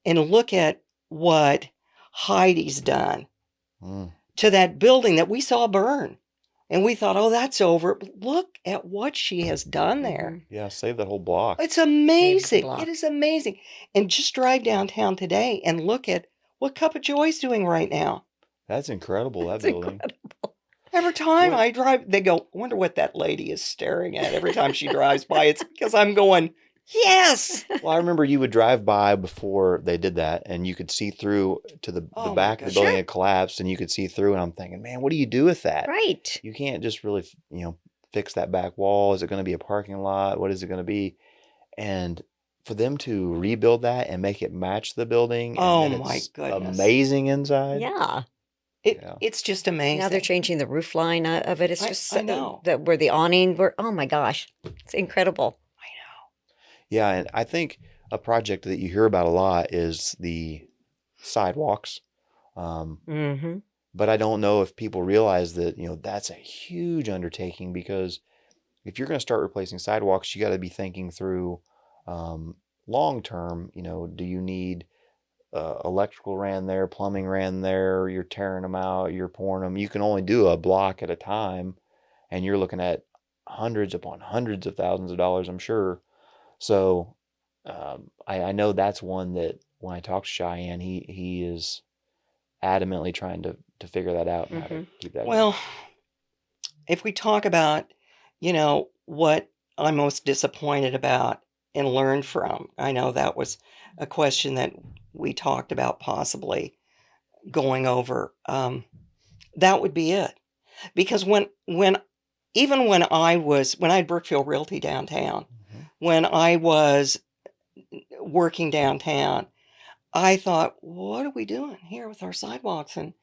and look at what Heidi's done Mm. to that building that we saw burn, and we thought, oh, that's over. But look at what she has done there. Mhm. Yeah. Save that whole block. It's amazing. block. It is amazing. And just drive downtown today and look at what Cup of Joy's doing right now. That's incredible. That It's building. incredible. Every time What- I drive, they go, I wonder what that lady is staring at every time she drives by. It's because I'm going, yes. Well, I remember you would drive by before they did that, and you could see through to the Oh my back of the gosh. building Sure. had collapsed, and you could see through. And I'm thinking, man, what do you do with that? Right. You can't just really, fix that back wall. Is it going to be a parking lot? What is it going to be? And for them to rebuild that and make it match the building, and Oh then my it's goodness. amazing inside. Yeah. Yeah. It's just amazing. Now they're changing the roof line of it. It's just I know. where the awning were. Oh my gosh, it's incredible. Yeah, and I think a project that you hear about a lot is the sidewalks. Mm-hmm. But I don't know if people realize that, that's a huge undertaking, because if you're going to start replacing sidewalks, you got to be thinking through long term. Do you need electrical ran there, plumbing ran there, you're tearing them out, you're pouring them. You can only do a block at a time, and you're looking at hundreds upon hundreds of thousands of dollars, I'm sure. So I know that's one that when I talk to Cheyenne, he is adamantly trying to figure that out and how to keep that going. Well, if we talk about, what I'm most disappointed about and learned from, I know that was a question that we talked about possibly going over. That would be it. Because even when I had Brookfield Realty downtown, Mhm. when I was working downtown, I thought, what are we doing here with our sidewalks? And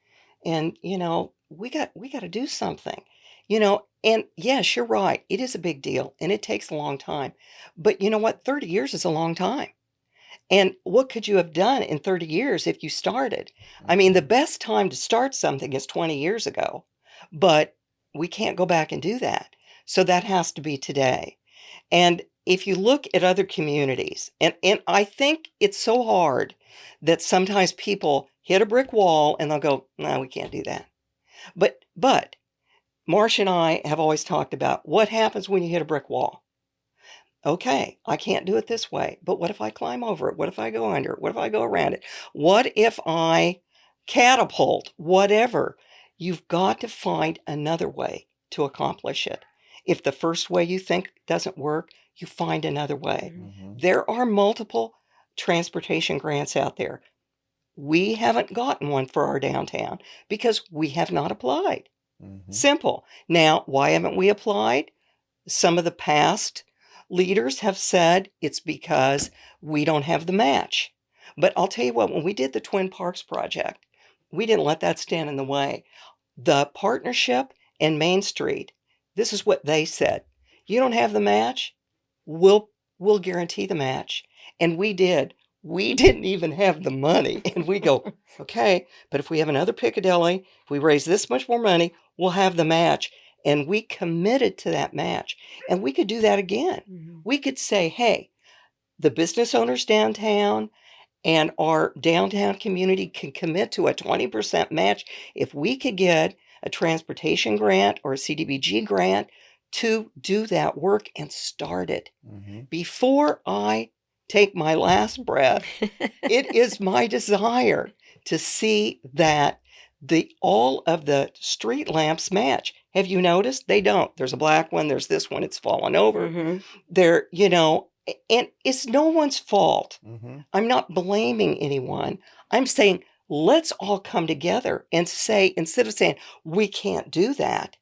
we got to do something. And yes, you're right. It is a big deal and it takes a long time. But you know what? 30 years is a long time. And what could you have done in 30 years if you started? I mean, the best time to start something is 20 years ago, but we can't go back and do that. So that has to be today. And if you look at other communities, and I think it's so hard that sometimes people hit a brick wall and they'll go, no, we can't do that. But Marcia and I have always talked about what happens when you hit a brick wall. Okay, I can't do it this way, but what if I climb over it? What if I go under it? What if I go around it? What if I catapult? Whatever. You've got to find another way to accomplish it. If the first way you think doesn't work, you find another way. Mhm. There are multiple transportation grants out there. We haven't gotten one for our downtown because we have not applied. Mhm. Simple. Now, why haven't we applied? Some of the past leaders have said it's because we don't have the match. But I'll tell you what, when we did the Twin Parks project, we didn't let that stand in the way. The partnership and Main Street, this is what they said. You don't have the match? We'll guarantee the match. And we did. We didn't even have the money. And we go, okay, but if we have another Piccadilly, if we raise this much more money, we'll have the match. And we committed to that match. And we could do that again. Mhm. We could say, hey, the business owners downtown and our downtown community can commit to a 20% match if we could get a transportation grant or a CDBG grant to do that work and start it. Mhm. Before I take my last breath, it is my desire to see that all of the street lamps match. Have you noticed? They don't. There's a black one, there's this one, it's fallen over. Mhm. There, and it's no one's fault. Mhm. I'm not blaming anyone. I'm saying let's all come together and say, instead of saying we can't do that,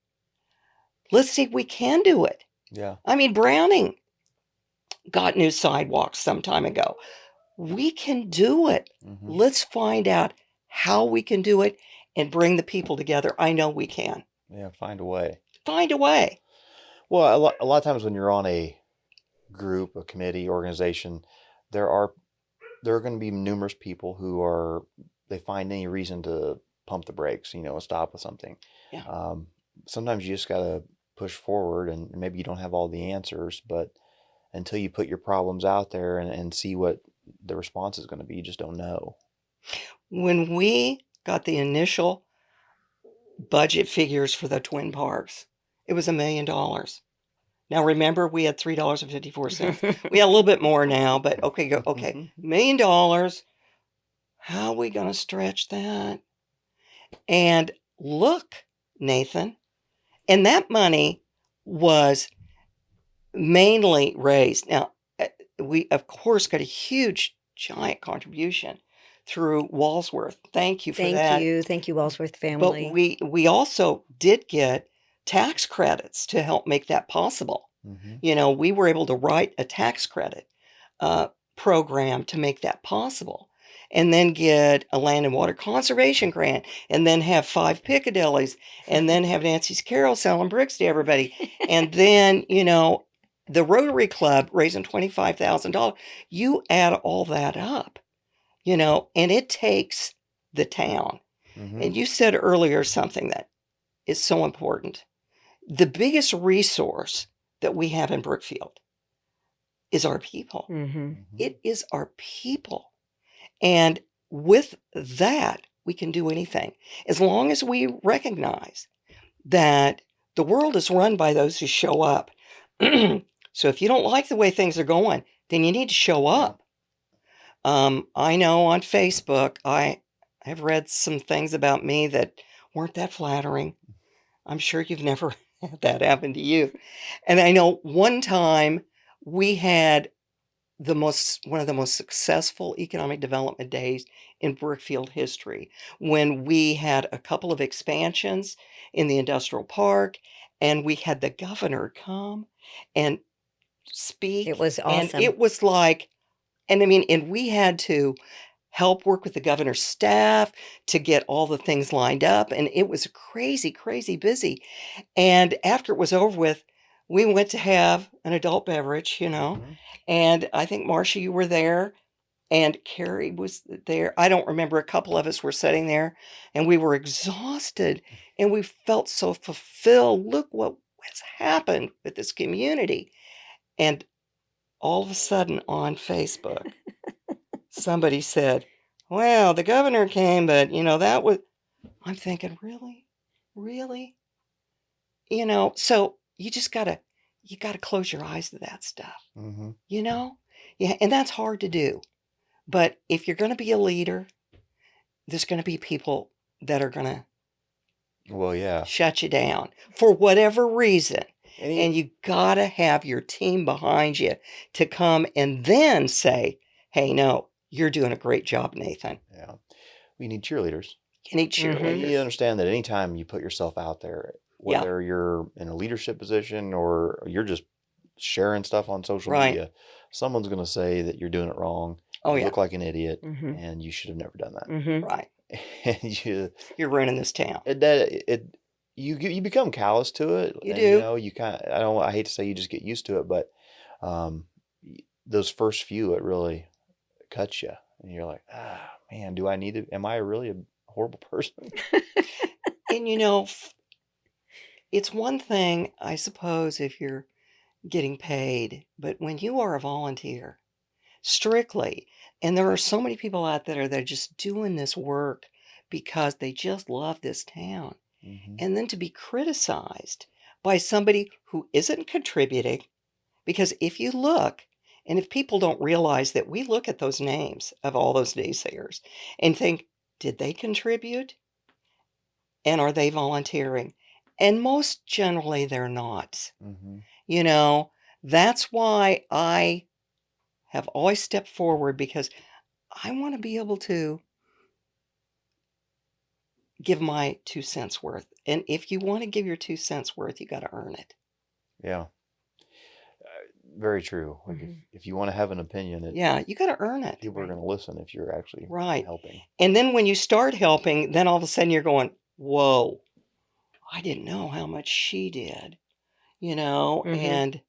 let's say we can do it. Yeah. I mean, Browning got new sidewalks some time ago. We can do it. Mhm. Let's find out how we can do it and bring the people together. I know we can. Yeah. Find a way. Find a way. Well, a lot of times when you're on a group, a committee, organization, there are going to be numerous people who are they find any reason to pump the brakes, and stop with something. Yeah. Sometimes you just got to push forward, and maybe you don't have all the answers, but until you put your problems out there and see what the response is going to be, you just don't know. When we got the initial budget figures for the twin parks, it was $1 million. Now remember, we had $3.54. We had a little bit more now, but okay, $1 million. How are we going to stretch that? And look, Nathan, and that money was mainly raised. Now, we, of course, got a huge, giant contribution through Walsworth. Thank you for that. Thank you, Walsworth But family. we also did get tax credits to help make that possible. We were able to write a tax credit program to make that possible, and then get a land and water conservation grant, and then have 5 Piccadillys, and then have Nancy's Carol selling bricks to everybody. And then, the Rotary Club raising $25,000. You add all that up, and it takes the town. And you said earlier something that is so important. The biggest resource that we have in Brookfield is our people. It is our people. And with that, we can do anything. As long as we recognize that the world is run by those who show up. So if you don't like the way things are going, then you need to show up. I know on Facebook, I have read some things about me that weren't that flattering. I'm sure you've never had that happen to you. And I know one time we had one of the most successful economic development days in Brookfield history, when we had a couple of expansions in the industrial park, and we had the governor come and speak. It was And awesome. it was like, and we had to help work with the governor's staff to get all the things lined up. And it was crazy, crazy busy. And after it was over with, we went to have an adult beverage, and I think, Marcia, you were there, and Carrie was there. I don't remember. A couple of us were sitting there, and we were exhausted, and we felt so fulfilled. Look what has happened with this community. And all of a sudden on Facebook, somebody said, well, the governor came, but, that was, I'm thinking, really? Really? So you just you gotta close your eyes to that stuff, Yeah, and that's hard to do. But if you're going to be a leader, there's going to be people that are going to shut you down for whatever reason. And you got to have your team behind you to come and then say, hey, no, you're doing a great job, Nathan. Yeah. We need cheerleaders. You need cheerleaders. You understand that anytime you put yourself out there, whether you're in a leadership position or you're just sharing stuff on social media, someone's going to say that you're doing it wrong. You look like an idiot, and you should have never done that. Right. And you're ruining this town. You become callous to it. You do. You kind of, I hate to say you just get used to it, but those first few, it really cuts you. And you're like, man, am I really a horrible person? And it's one thing, I suppose, if you're getting paid, but when you are a volunteer, strictly, and there are so many people out there that are just doing this work because they just love this town, and then to be criticized by somebody who isn't contributing, because if you look, and if people don't realize that we look at those names of all those naysayers and think, did they contribute? And are they volunteering? And most generally, they're not. That's why I have always stepped forward, because I want to be able to give my 2 cents worth. And if you want to give your 2 cents worth, you got to earn it. Yeah. Very true. Like if you want to have an opinion, you got to earn it. People are going to listen if you're actually helping. And then when you start helping, then all of a sudden you're going, whoa, I didn't know how much she did, and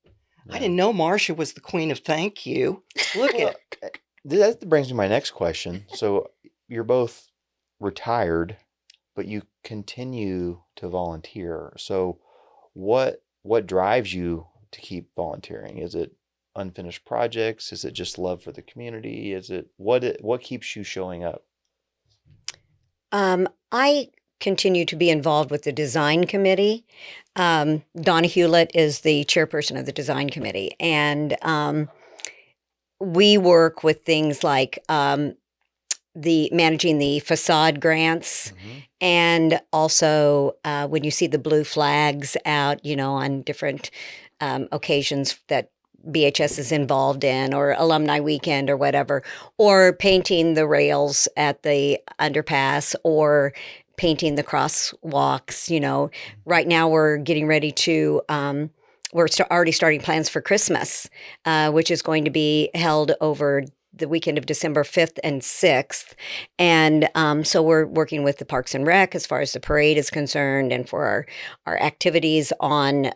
I didn't know Marcia was the queen of thank you. Look at that brings me to my next question. So you're both retired, but you continue to volunteer. So what drives you to keep volunteering? Is it unfinished projects? Is it just love for the community? Is it what keeps you showing up? I continue to be involved with the design committee. Donna Hewlett is the chairperson of the design committee, and we work with things like the managing the facade grants, and also when you see the blue flags out, on different occasions that BHS is involved in, or alumni weekend or whatever, or painting the rails at the underpass, or painting the crosswalks. Right now we're getting ready to already starting plans for Christmas, which is going to be held over the weekend of December 5th and 6th. And so we're working with the Parks and Rec as far as the parade is concerned, and for our activities on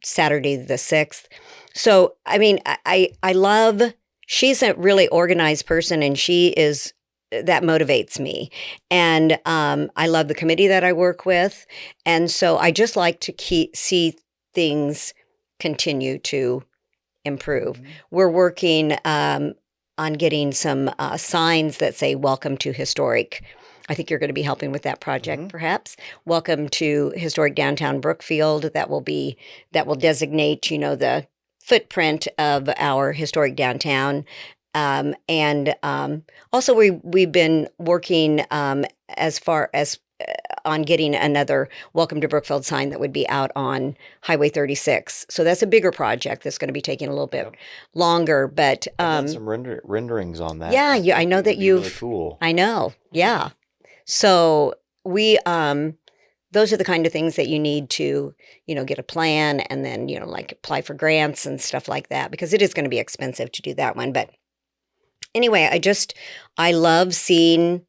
Saturday the 6th. So, I mean, I love, she's a really organized person, and that motivates me. And I love the committee that I work with. And so I just like to see things continue to improve. We're working on getting some signs that say "Welcome to Historic." I think you're going to be helping with that project, perhaps. Welcome to Historic Downtown Brookfield. That will designate, the footprint of our historic downtown. And also, we've been working as far as on getting another Welcome to Brookfield sign that would be out on Highway 36. So that's a bigger project that's going to be taking a little bit longer. But I've done some renderings on that. yeah, I know that you've. Really cool. I know, yeah. So we those are the kind of things that you need to get a plan, and then like apply for grants and stuff like that, because it is going to be expensive to do that one. But anyway, I love seeing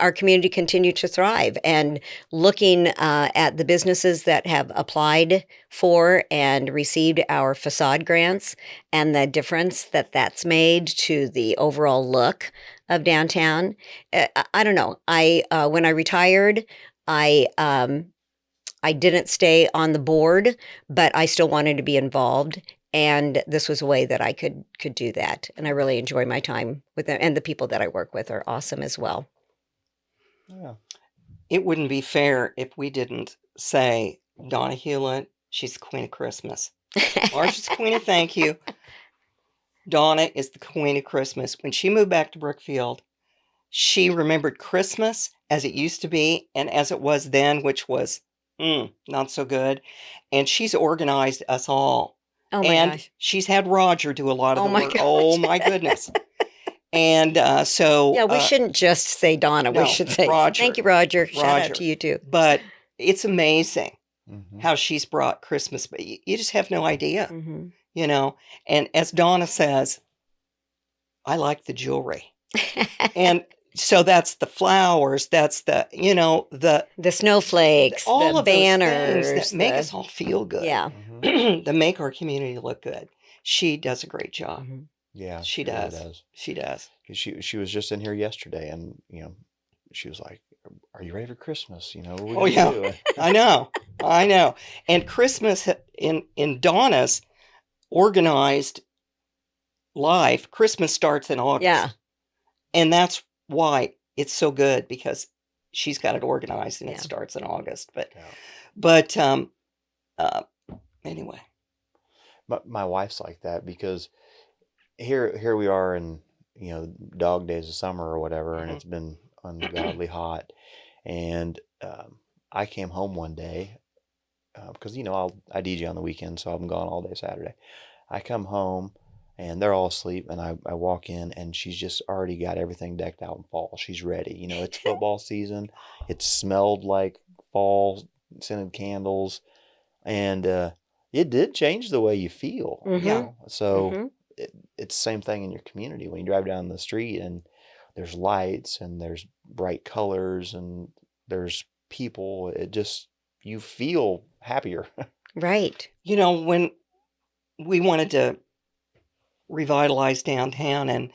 our community continue to thrive, and looking at the businesses that have applied for and received our facade grants, and the difference that's made to the overall look of downtown. I don't know. When I retired, I didn't stay on the board, but I still wanted to be involved. And this was a way that I could do that. And I really enjoy my time with them. And the people that I work with are awesome as well. Yeah. It wouldn't be fair if we didn't say Donna Hewlett, she's the queen of Christmas. Marcia's the queen of thank you. Donna is the queen of Christmas. When she moved back to Brookfield, she remembered Christmas as it used to be and as it was then, which was not so good. And she's organized us all. Oh my and gosh. she's had Roger do a lot of Oh the my work. gosh. Oh my goodness. And so Yeah, we shouldn't just say Donna. no, We should say Roger. thank you, Roger. Shout Roger. out to you too. But it's amazing Mhm. how she's brought Christmas. But you just have no idea, Mhm. And as Donna says, I like the jewelry. And so that's the flowers, that's the The snowflakes, all the of banners, those things that make us all feel good. Yeah. Mhm. That make our community look good. She does a great job. Mhm. Yeah, She really does. She does. 'Cause she was just in here yesterday, and she was like, "Are you ready for Christmas? What are we Oh, gonna yeah. do?" I know. And Christmas in Donna's organized life, Christmas starts in August. Yeah. And that's why it's so good, because she's got it organized and Yeah. it starts in August. Yeah. But anyway. But my wife's like that, because here we are in dog days of summer or whatever, and it's been ungodly hot, and I came home one day because I DJ on the weekend, so I'm gone all day Saturday. I come home and they're all asleep, and I walk in, and she's just already got everything decked out in fall. She's ready. It's football season. It smelled like fall, scented candles, and it did change the way you feel. Mhm. So Mhm. it's the same thing in your community when you drive down the street and there's lights and there's bright colors and there's people. You feel happier. Right. When we wanted to revitalize downtown, and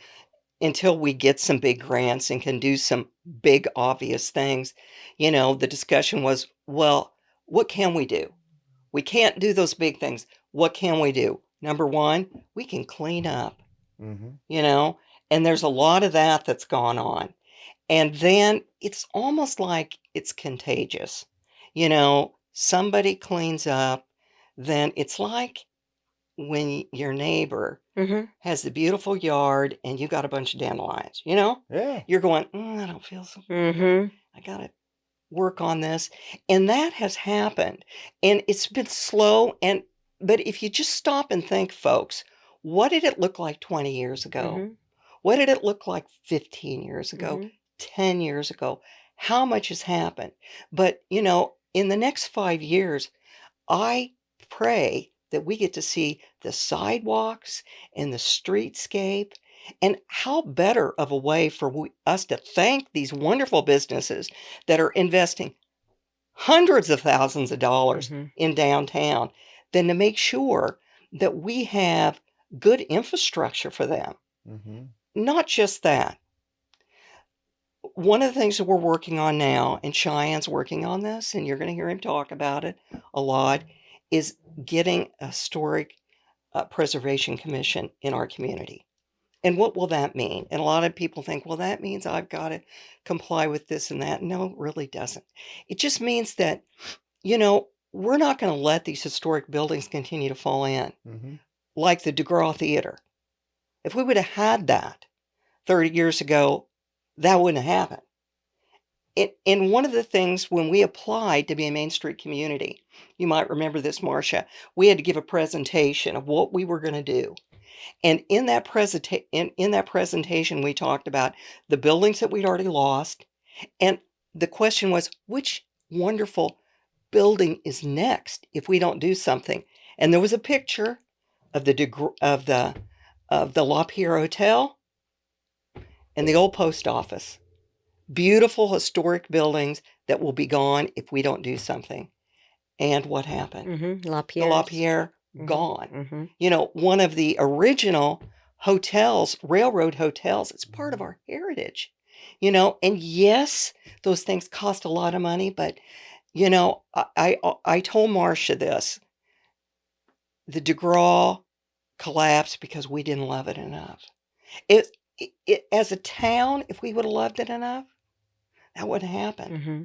until we get some big grants and can do some big obvious things, the discussion was, well, what can we do? We can't do those big things. What can we do? Number one, we can clean up, and there's a lot of that that's gone on. And then it's almost like it's contagious. Somebody cleans up, then it's like when your neighbor Mm-hmm. has the beautiful yard and you got a bunch of dandelions, Yeah. you're going, I don't feel so good. Mm-hmm. I got to work on this. And that has happened. And it's been slow. But if you just stop and think, folks, what did it look like 20 years ago? Mm-hmm. What did it look like 15 years ago? Mhm. 10 years ago? How much has happened? But, in the next 5 years, I pray that we get to see the sidewalks and the streetscape. And how better of a way for us to thank these wonderful businesses that are investing hundreds of thousands of dollars Mhm. in downtown than to make sure that we have good infrastructure for them. Mm-hmm. Not just that. One of the things that we're working on now, and Cheyenne's working on this, and you're going to hear him talk about it a lot, is getting a historic preservation commission in our community. And what will that mean? And a lot of people think, well, that means I've got to comply with this and that. No, it really doesn't. It just means that, we're not going to let these historic buildings continue to fall in, Mm-hmm. like the DeGraw Theater. If we would have had that 30 years ago, that wouldn't have happened. And one of the things when we applied to be a Main Street community, you might remember this, Marcia, we had to give a presentation of what we were going to do. And in that presentation, we talked about the buildings that we'd already lost. And the question was, which wonderful building is next if we don't do something? And there was a picture of the LaPierre Hotel and the old post office. Beautiful historic buildings that will be gone if we don't do something. And what happened? Mm-hmm. The LaPierre. LaPierre Mhm. gone. Mm-hmm. One of the original hotels, railroad hotels, it's part of our heritage. And yes, those things cost a lot of money, but I told Marcia this. The DeGraw collapsed because we didn't love it enough. It as a town, if we would have loved it enough, that wouldn't happen. Mm-hmm.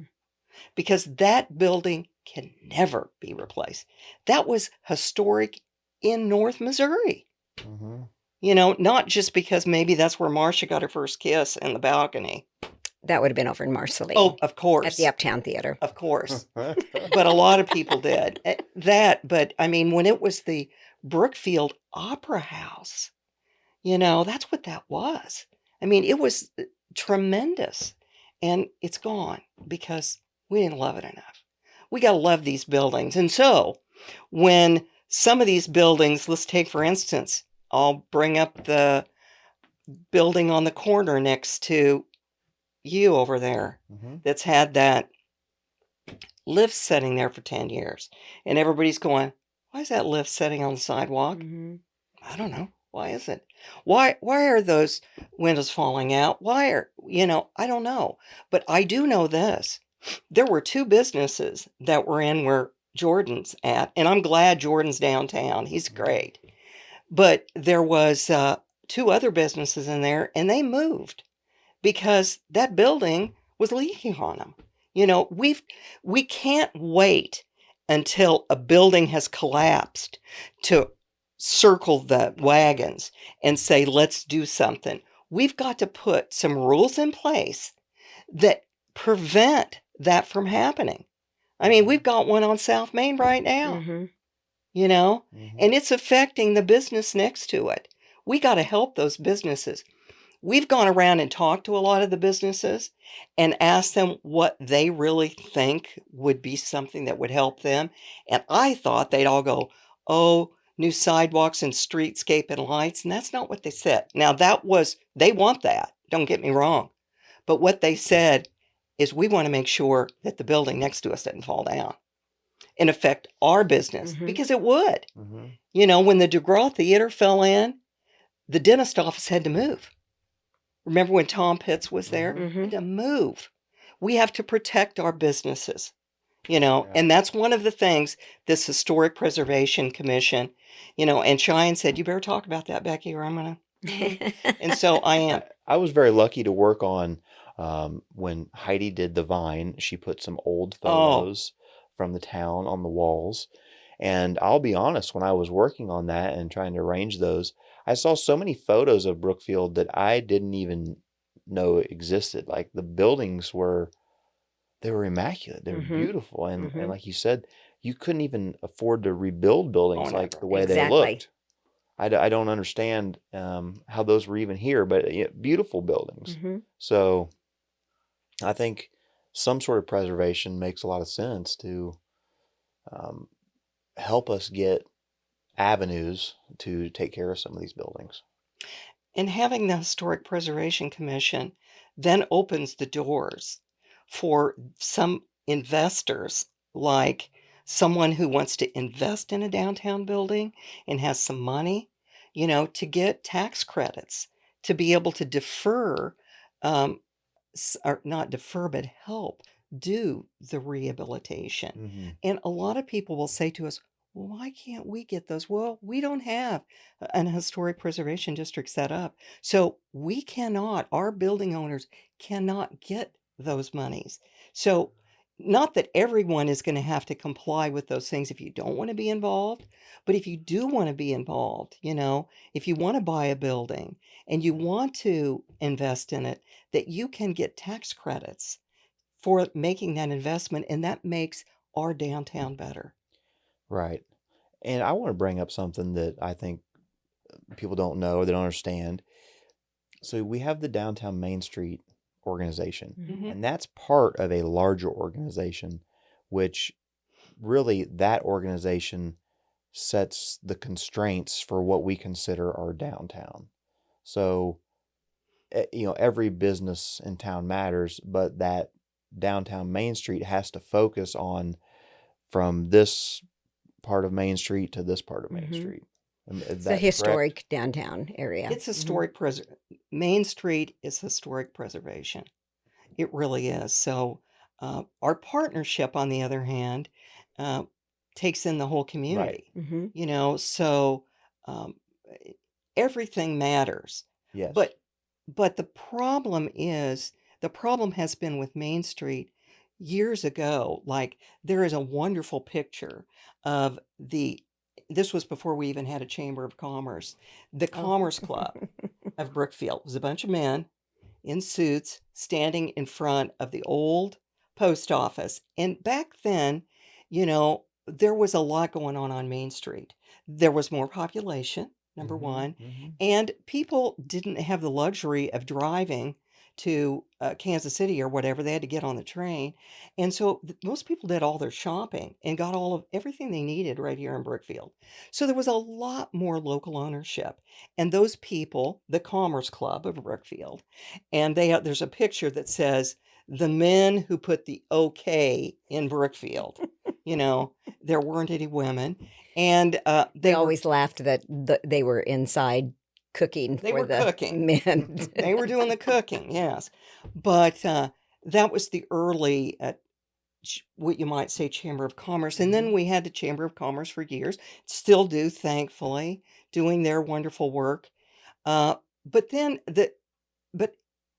Because that building can never be replaced. That was historic in North Missouri. Mm-hmm. Not just because maybe that's where Marcia got her first kiss in the balcony. That would have been over in Marceline. Oh, of course. At the Uptown Theater. Of course. But a lot of people did but I mean, when it was the Brookfield Opera House, that's what that was. I mean, it was tremendous, and it's gone because we didn't love it enough. We got to love these buildings. And so when some of these buildings, let's take for instance, I'll bring up the building on the corner next to you over there Mm-hmm. that's had that lift sitting there for 10 years. And everybody's going, why is that lift sitting on the sidewalk? Mm-hmm. I don't know. Why is it? Why are those windows falling out? Why are, I don't know. But I do know this. There were two businesses that were in where Jordan's at, and I'm glad Jordan's downtown. He's great. But there was two other businesses in there, and they moved because that building was leaking on them. We can't wait until a building has collapsed to circle the wagons and say, let's do something. We've got to put some rules in place that prevent that from happening. I mean, we've got one on South Main right now, Mm-hmm. Mm-hmm. and it's affecting the business next to it. We got to help those businesses. We've gone around and talked to a lot of the businesses and asked them what they really think would be something that would help them. And I thought they'd all go, oh, new sidewalks and streetscape and lights. And that's not what they said. Now, they want that. Don't get me wrong. But what they said is we want to make sure that the building next to us doesn't fall down and affect our business, Mhm. because it would. Mm-hmm. When the DeGraw Theater fell in, the dentist office had to move. Remember when Tom Pitts was there? Mhm. Mhm. To move. We have to protect our businesses, you know, Yeah. and that's one of the things this Historic Preservation Commission, you know, and Cheyenne said, you better talk about that, Becky, or I'm going to. And so I am. I was very lucky to work on when Heidi did the Vine. She put some old Oh, photos from the town on the walls. And I'll be honest, when I was working on that and trying to arrange those, I saw so many photos of Brookfield that I didn't even know existed. Like the buildings were, they were immaculate. They were Mhm. beautiful. And Mhm. like you said, you couldn't even afford to rebuild oh, buildings like never. the way they Exactly. looked. I don't understand how those were even here, but beautiful buildings. Mhm. So I think some sort of preservation makes a lot of sense to um, help us get avenues to take care of some of these buildings. And having the Historic Preservation Commission then opens the doors for some investors, like someone who wants to invest in a downtown building and has some money, you know, to get tax credits, to be able to defer, um, or not defer, but help do the rehabilitation. Mm-hmm. And a lot of people will say to us, well, why can't we get those? Well, we don't have an historic preservation district set up. So we cannot, our building owners cannot get those monies. So, not that everyone is going to have to comply with those things if you don't want to be involved, but if you do want to be involved, you know, if you want to buy a building and you want to invest in it, that you can get tax credits for making that investment, and that makes our downtown better. Right. And I want to bring up something that I think people don't know or they don't understand. So we have the Downtown Main Street organization, Mhm. Mhm. and that's part of a larger organization, which really that organization sets the constraints for what we consider our downtown. So, every business in town matters, but that downtown Main Street has to focus on from this part of Main Street to this part of Main Mhm. Street. Is It's a that correct? historic downtown area. It's Mhm. historic Main Street is historic preservation. It really is. So, our partnership, on the other hand, uh, takes in the whole Right. community. Mhm. You know, so um, e- everything matters. Yes. But the problem has been with Main Street years ago. Like there is a wonderful picture of the. This was before we even had a Chamber of Commerce. The Oh. Commerce Club of Brookfield was a bunch of men in suits standing in front of the old post office. And back then, you know, there was a lot going on Main Street. There was more population, number Mm-hmm. one, Mm-hmm. and people didn't have the luxury of driving to Kansas City or whatever. They had to get on the train. And so most people did all their shopping and got all of everything they needed right here in Brookfield. So there was a lot more local ownership. And those people, the Commerce Club of Brookfield, and there's a picture that says the men who put the okay in Brookfield. You know, there weren't any women, and We always laughed that they were inside cooking they for were the cooking. men. They were doing the cooking, yes, but that was the early. What you might say Chamber of Commerce, and Mm-hmm. then we had the Chamber of Commerce for years, still do, thankfully, doing their wonderful work. Uh, but then but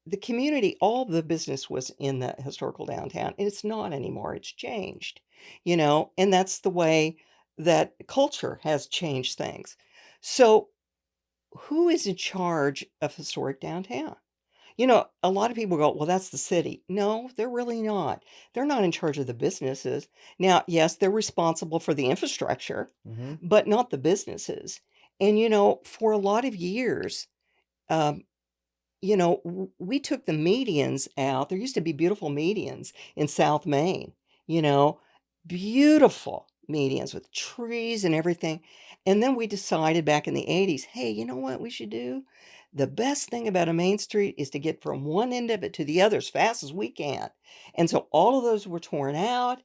the community, all the business was in the historical downtown, and it's not anymore. It's changed, you know, and that's the way that culture has changed things. So, who is in charge of historic downtown? You know, a lot of people go, well, that's the city. No, they're really not. They're not in charge of the businesses. Now, yes, they're responsible for the infrastructure, Mm-hmm. but not the businesses. And, you know, for a lot of years, um, you know, we took the medians out. There used to be beautiful medians in South Maine, you know, beautiful medians with trees and everything. And then we decided back in the 80s, hey, you know what we should do? The best thing about a main street is to get from one end of it to the other as fast as we can. And so all of those were torn out.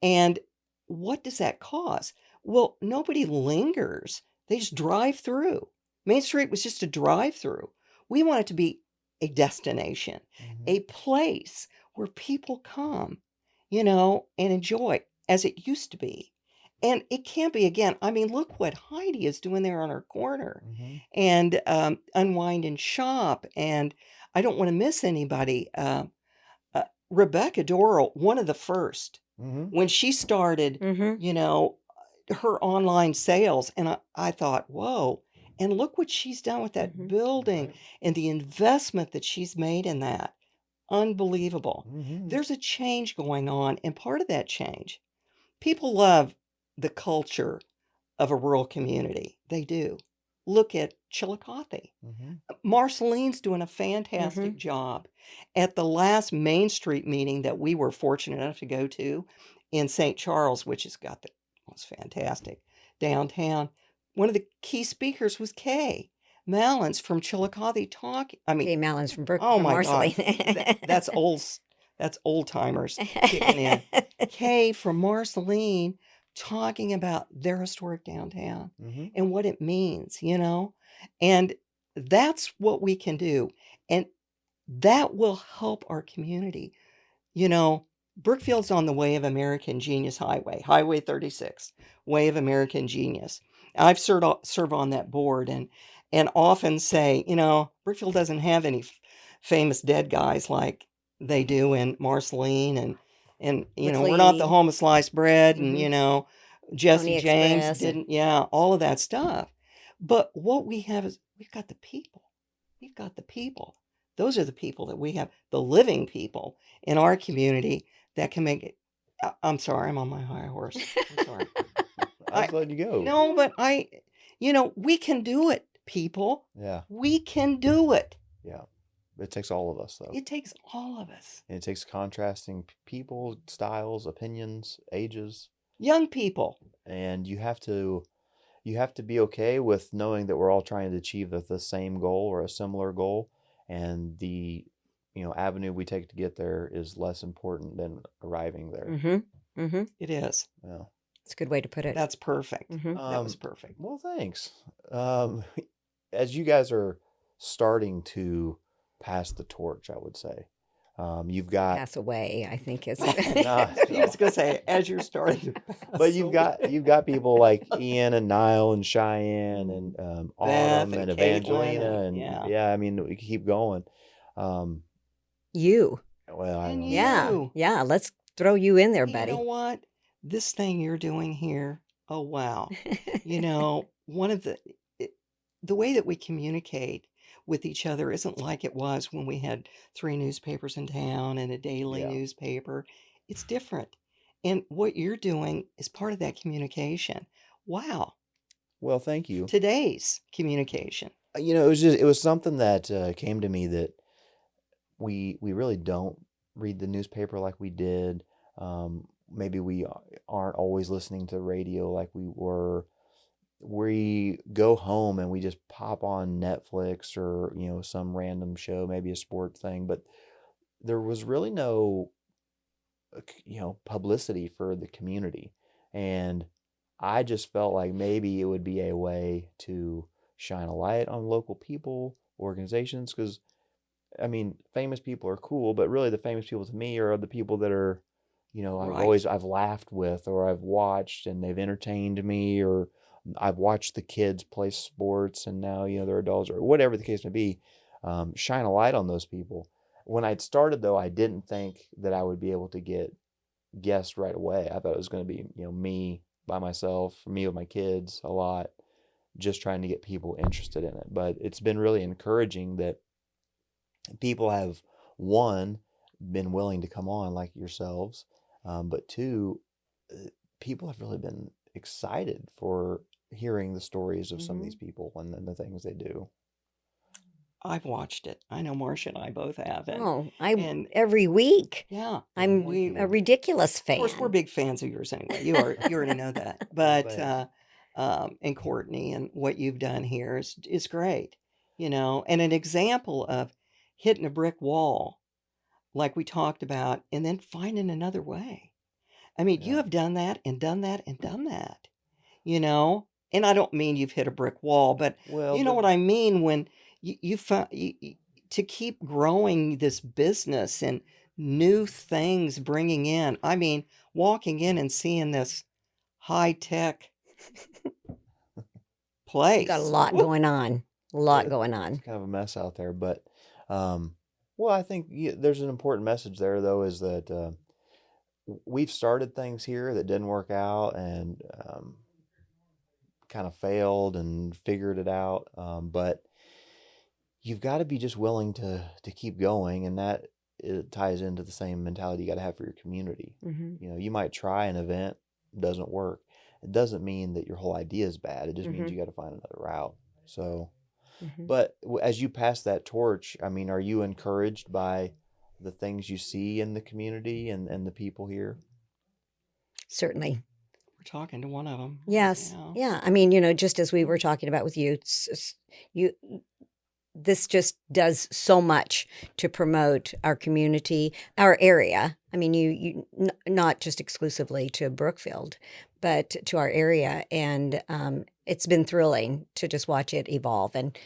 And what does that cause? Well, nobody lingers. They just drive through. Main Street was just a drive through. We want it to be a destination, Mhm. a place where people come, you know, and enjoy as it used to be. And it can be again. I mean, look what Heidi is doing there on her corner Mhm. and unwind and shop. And I don't want to miss anybody. Rebecca Doral, one of the first, Mhm. when she started, Mm-hmm. you know, her online sales. And I thought, whoa. And look what she's done with that Mm-hmm. building Right. and the investment that she's made in that. Unbelievable. Mhm. There's a change going on. And part of that change, people love the culture of a rural community. They do. Look at Chillicothe. Mhm. Marceline's doing a Mm-hmm. fantastic job. At the last Main Street meeting that we were fortunate enough to go to in St. Charles, which has got the was fantastic downtown. One of the key speakers was Kay Mallins from Chillicothe talking. I mean, Kay Mallins oh from my Marceline. God, that's old timers kicking in. Kay from Marceline talking about their historic downtown Mhm. and what it means, you know, and that's what we can do, and that will help our community. You know, Brookfield's on the Way of American Genius Highway, Highway 36, Way of American Genius. I've served on that board and often say, you know, Brookfield doesn't have any famous dead guys like they do in Marceline and you know, we're not the McLean. home of sliced bread and Mm-hmm. you know, Jesse Pony James Express. didn't, yeah, all of that stuff. But what we have is we've got the people. We've got the people. Those are the people that we have, the living people in our community that can make it. I'm sorry, I'm on my high horse. I'm sorry. I I was letting you go. no, but you know, we can do it, people. Yeah. We can do it. Yeah. It takes all of us though. It takes all of us. And it takes contrasting people, styles, opinions, ages, Young people. and you have to be okay with knowing that we're all trying to achieve the same goal or a similar goal, and the avenue we take to get there is less important than arriving there. Mm-hmm. Mm-hmm. It is. Yeah. It's a good way to put it. That's perfect. Mm-hmm. That was perfect. Well, thanks. Um, as you guys are starting to pass the torch, I would say, you've got, Pass away, I think is. Nah, I was gonna say as you're starting to but you've got people like Ian and Niall and Cheyenne and Beth Autumn and and Caitlin Evangelina and and yeah. I mean we could keep going. Um, You. well, I And don't Yeah. know. you. Yeah. Let's throw you in there, Hey, you know buddy. what? This thing you're doing here, oh wow. You know, one of the way that we communicate with each other isn't like it was when we had three newspapers in town and a daily Yeah. newspaper. It's different. And what you're doing is part of that communication. Wow. Well, thank you. Today's communication. It was something that came to me that we really don't read the newspaper like we did. Maybe we aren't always listening to radio like we were. We go home and we just pop on Netflix or some random show, maybe a sports thing, but there was really no publicity for the community, and I just felt like maybe it would be a way to shine a light on local people, organizations, because I mean, famous people are cool, but really the famous people to me are the people that are, Right. I've laughed with or I've watched and they've entertained me, or I've watched the kids play sports and now, they're adults or whatever the case may be. Shine a light on those people. When I'd started though, I didn't think that I would be able to get guests right away. I thought it was going to be, me by myself, me with my kids a lot, just trying to get people interested in it. But it's been really encouraging that people have, one, been willing to come on like yourselves, but two, people have really been excited for hearing the stories of some of Mhm. these people and then the things they do. I've watched it. I know Marcia and I both have. Oh, And every week. yeah, I'm we a ridiculous of course, we're fan. big fans of yours anyway. You already know that. Well, But thanks. and Courtney and what you've done here is great, you know, and an example of hitting a brick wall like we talked about, and then finding another way. I mean, you Yeah. have done that and done that and done that, you know. And I don't mean you've hit a brick wall, but Well, you know but what I mean when you found to keep growing this business and new things bringing in. I mean, walking in and seeing this high tech Got a place. lot Woo! going on. A lot It- going It's on. kind of a mess out there, but well, I think there's an important message there, though, is that we've started things here that didn't work out and kind of failed and figured it out. But you've got to be just willing to keep going, and that it ties into the same mentality you got to have for your community. Hmm. You know, you might try an event, doesn't work. It doesn't mean that your whole idea is bad. It just means Hmm. you got to find another route. So, Hmm. but as you pass that torch, I mean, are you encouraged by the things you see in the community and the people here? Certainly. We're talking to one of them. Yes. Yeah. Yeah. I mean, just as we were talking about with you, you this just does so much to promote our community, our area. I mean, not just exclusively to Brookfield, but to our area, and it's been thrilling to just watch it evolve and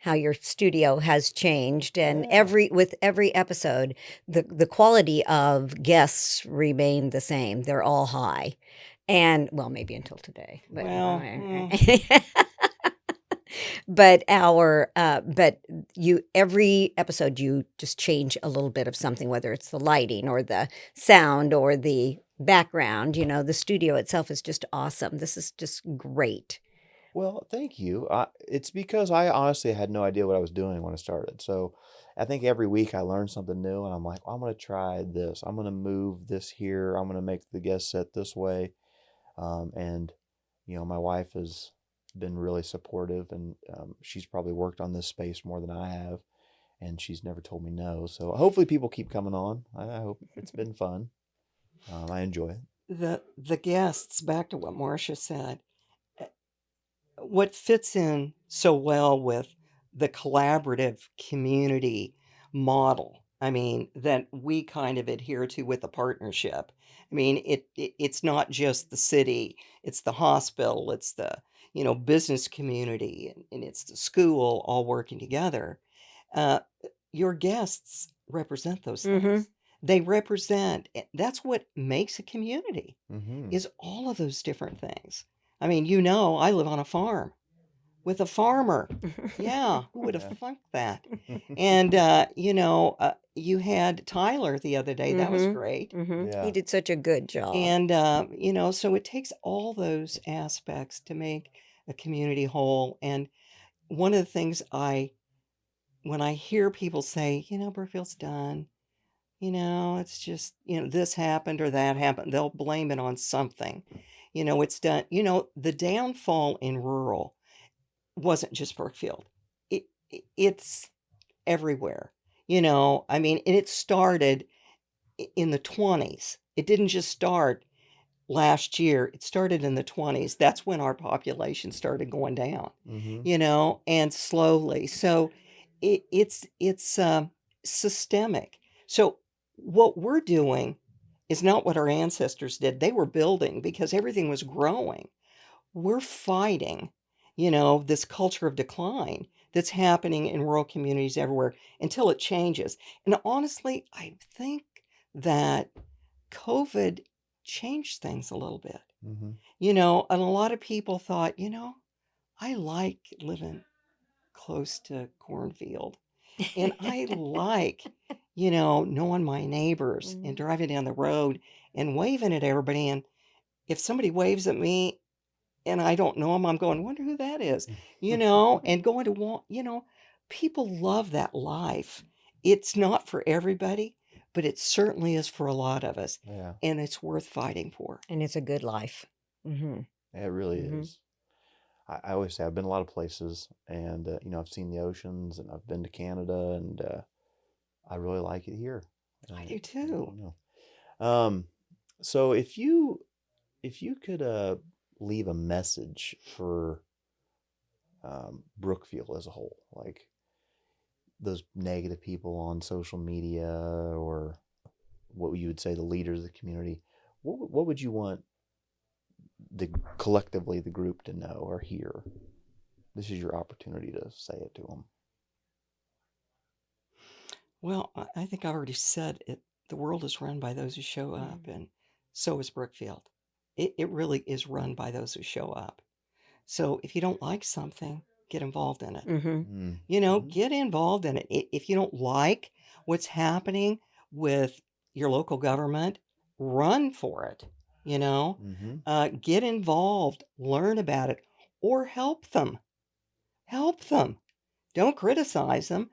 how your studio has changed. And Yeah. with every episode, the quality of guests remain the same. They're all high, and well, maybe until today, but. Well, But you every episode you just change a little bit of something, whether it's the lighting or the sound or the background. The studio itself is just awesome. This is just great. Well, thank you. It's because I honestly had no idea what I was doing when I started. So I think every week I learn something new, and I'm like, I'm going to try this. I'm going to move this here. I'm going to make the guest set this way. And, my wife has been really supportive, and she's probably worked on this space more than I have, and she's never told me no. So hopefully people keep coming on. I hope it's been fun. I enjoy it. the guests, back to what Marcia said, what fits in so well with the collaborative community model, I mean, that we kind of adhere to with the partnership. I mean, it's not just the city, it's the hospital, it's the, business community, and it's the school all working together. Uh, your guests represent those Hmm. things. They represent, that's what makes a community, Mm-hmm. is all of those different things. I mean, I live on a farm with a farmer. Yeah, who would have Yeah. thunk that? And you had Tyler the other day. That was Hmm. great. Hmm. He Yeah. did such a good job. And so it takes all those aspects to make a community whole. And one of the things when I hear people say, Brookfield's done, it's just, this happened or that happened, they'll blame it on something. It's done. The downfall in rural wasn't just Brookfield. It's everywhere. I mean, and it started in the 20s. It didn't just start last year. It started in the 20s. That's when our population started going down, Mm-hmm. and slowly. So it's systemic. So what we're doing is not what our ancestors did. They were building because everything was growing. We're fighting, this culture of decline that's happening in rural communities everywhere until it changes. And honestly, I think that COVID changed things a little bit, Mm-hmm. and a lot of people thought, I like living close to cornfield, and I like, knowing my neighbors and driving down the road and waving at everybody. And if somebody waves at me and I don't know them, I'm going, wonder who that is, and going to want, people love that life. It's not for everybody, but it certainly is for a lot of us. Yeah, And it's worth fighting for. And it's a good life. Hmm. it really Hmm. is. I always say I've been a lot of places, and I've seen the oceans, and I've been to Canada, and I really like it here. I do I too. don't know. So if you could leave a message for Brookfield as a whole, like those negative people on social media, or what you would say the leaders of the community, what would you want collectively the group to know or hear? This is your opportunity to say it to them. Well, I think I already said it. The world is run by those who show up, and so is Brookfield. It really is run by those who show up. So if you don't like something, get involved in it. Mm-hmm. Mm. Get involved in it. If you don't like what's happening with your local government, run for it. Get involved, learn about it, or help them. Help them. Don't criticize them.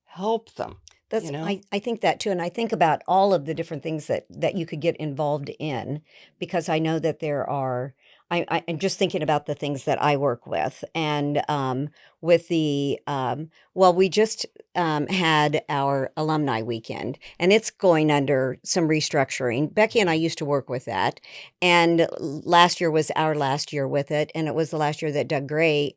Help them. That's I think that too, and I think about all of the different things that you could get involved in, because I know that there are. I'm just thinking about the things that I work with, and with the well, we just had our alumni weekend, and it's going under some restructuring. Becky and I used to work with that, and last year was our last year with it, and it was the last year that Doug Gray.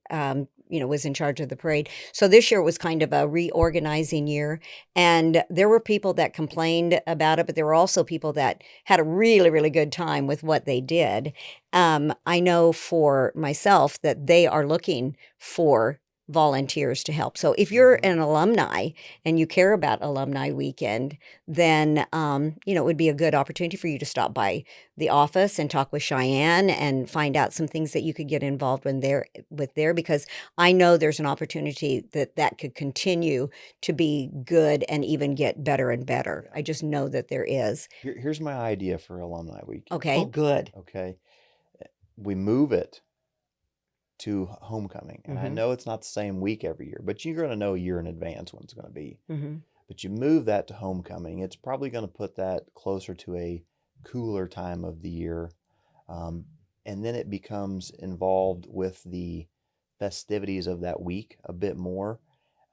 Was in charge of the parade. So this year was kind of a reorganizing year. And there were people that complained about it, but there were also people that had a really, really good time with what they did. I know for myself that they are looking for volunteers to help. So if you're an alumni and you care about Alumni Weekend, then it would be a good opportunity for you to stop by the office and talk with Cheyenne and find out some things that you could get involved with there, because I know there's an opportunity that could continue to be good and even get better and better. I just know that there is. Here's my idea for Alumni Week. Oh, Okay. good. Okay. We move it to homecoming. And I know it's not the same week every year, but you're going to know a year in advance when it's going to be. Mm-hmm. But you move that to homecoming. It's probably going to put that closer to a cooler time of the year. And then it becomes involved with the festivities of that week a bit more.